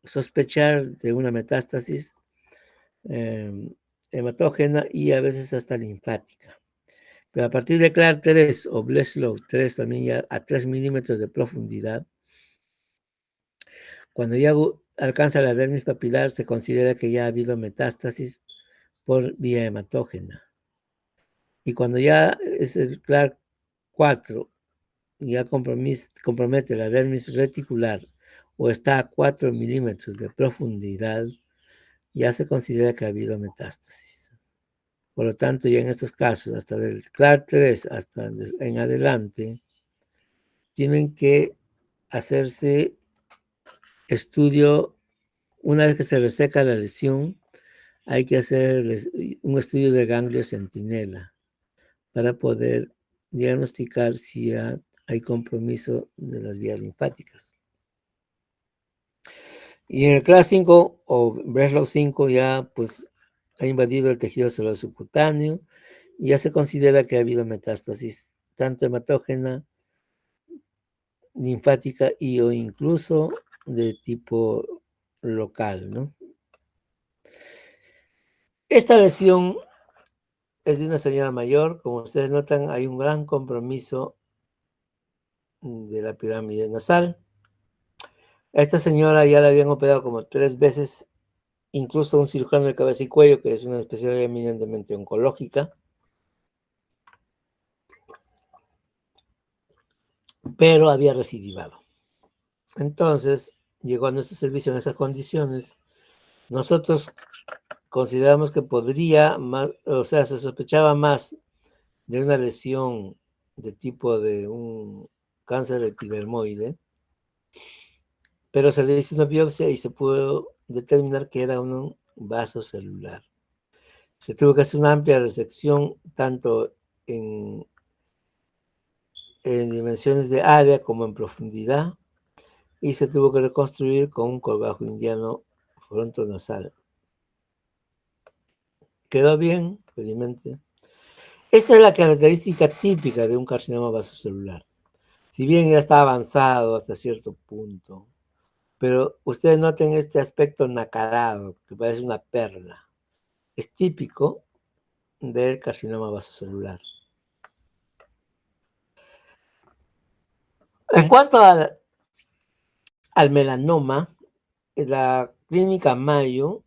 sospechar de una metástasis hematógena y a veces hasta linfática. Pero a partir de CLAR3 o Breslow 3, también ya a 3 milímetros de profundidad, cuando ya alcanza la dermis papilar, se considera que ya ha habido metástasis por vía hematógena. Y cuando ya es el CLAR4, ya compromete la dermis reticular o está a 4 milímetros de profundidad, ya se considera que ha habido metástasis. Por lo tanto, ya en estos casos, hasta del CLAR3 hasta en adelante, tienen que hacerse estudio, una vez que se reseca la lesión, hay que hacer un estudio de ganglio centinela para poder diagnosticar si hay compromiso de las vías linfáticas. Y en el CLAR 5 o Breslow 5 ya pues ha invadido el tejido celular subcutáneo y ya se considera que ha habido metástasis tanto hematógena, linfática y o incluso de tipo local, ¿no? Esta lesión es de una señora mayor, como ustedes notan hay un gran compromiso de la pirámide nasal. A esta señora ya la habían operado como 3 veces, incluso un cirujano de cabeza y cuello, que es una especialidad eminentemente oncológica, pero había recidivado. Entonces, llegó a nuestro servicio en esas condiciones. Nosotros consideramos que podría, o sea, se sospechaba más de una lesión de tipo de un cáncer epidermoide, pero se le hizo una biopsia y se pudo determinar que era un vaso celular. Se tuvo que hacer una amplia resección, tanto en dimensiones de área como en profundidad, y se tuvo que reconstruir con un colgajo indiano frontonasal. Quedó bien, felizmente. Esta es la característica típica de un carcinoma vasocelular. Si bien ya está avanzado hasta cierto punto, pero ustedes noten este aspecto nacarado, que parece una perla. Es típico del carcinoma vasocelular. En cuanto al melanoma, la clínica Mayo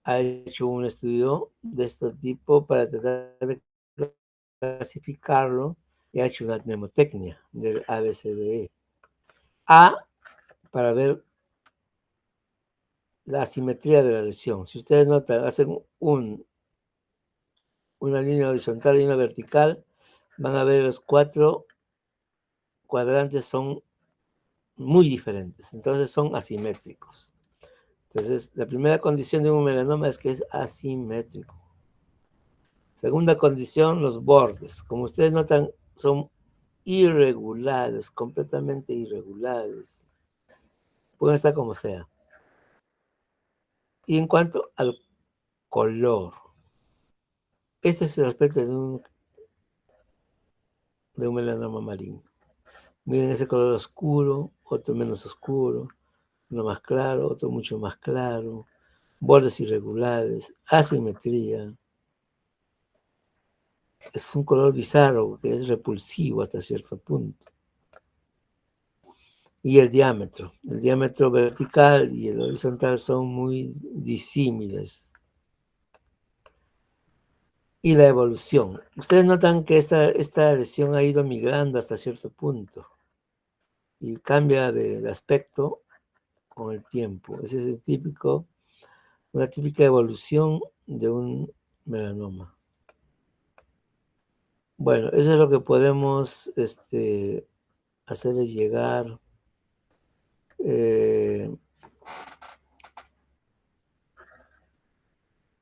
ha hecho un estudio de este tipo para tratar de clasificarlo y ha hecho una mnemotecnia del ABCDE. A, para ver la asimetría de la lesión. Si ustedes notan, hacen un una línea horizontal y una vertical, van a ver los 4 cuadrantes son muy diferentes, entonces son asimétricos. Entonces, la primera condición de un melanoma es que es asimétrico. Segunda condición, los bordes. Como ustedes notan, son irregulares, completamente irregulares. Pueden estar como sea. Y en cuanto al color, este es el aspecto de un melanoma maligno. Miren ese color oscuro, otro menos oscuro, uno más claro, otro mucho más claro, bordes irregulares, asimetría. Es un color bizarro que es repulsivo hasta cierto punto. Y el diámetro vertical y el horizontal son muy disímiles. Y la evolución. Ustedes notan que esta lesión ha ido migrando hasta cierto punto y cambia de aspecto con el tiempo. Ese es una típica evolución de un melanoma. Bueno, eso es lo que podemos hacerles llegar.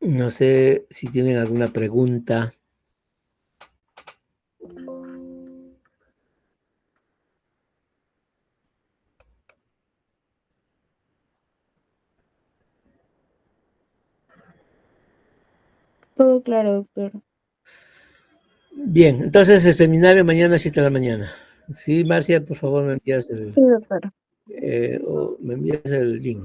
No sé si tienen alguna pregunta. Todo claro, doctor. Bien, entonces el seminario mañana a 7 de la mañana. Sí, Marcia, por favor, me envías Sí, doctor. me envías el link.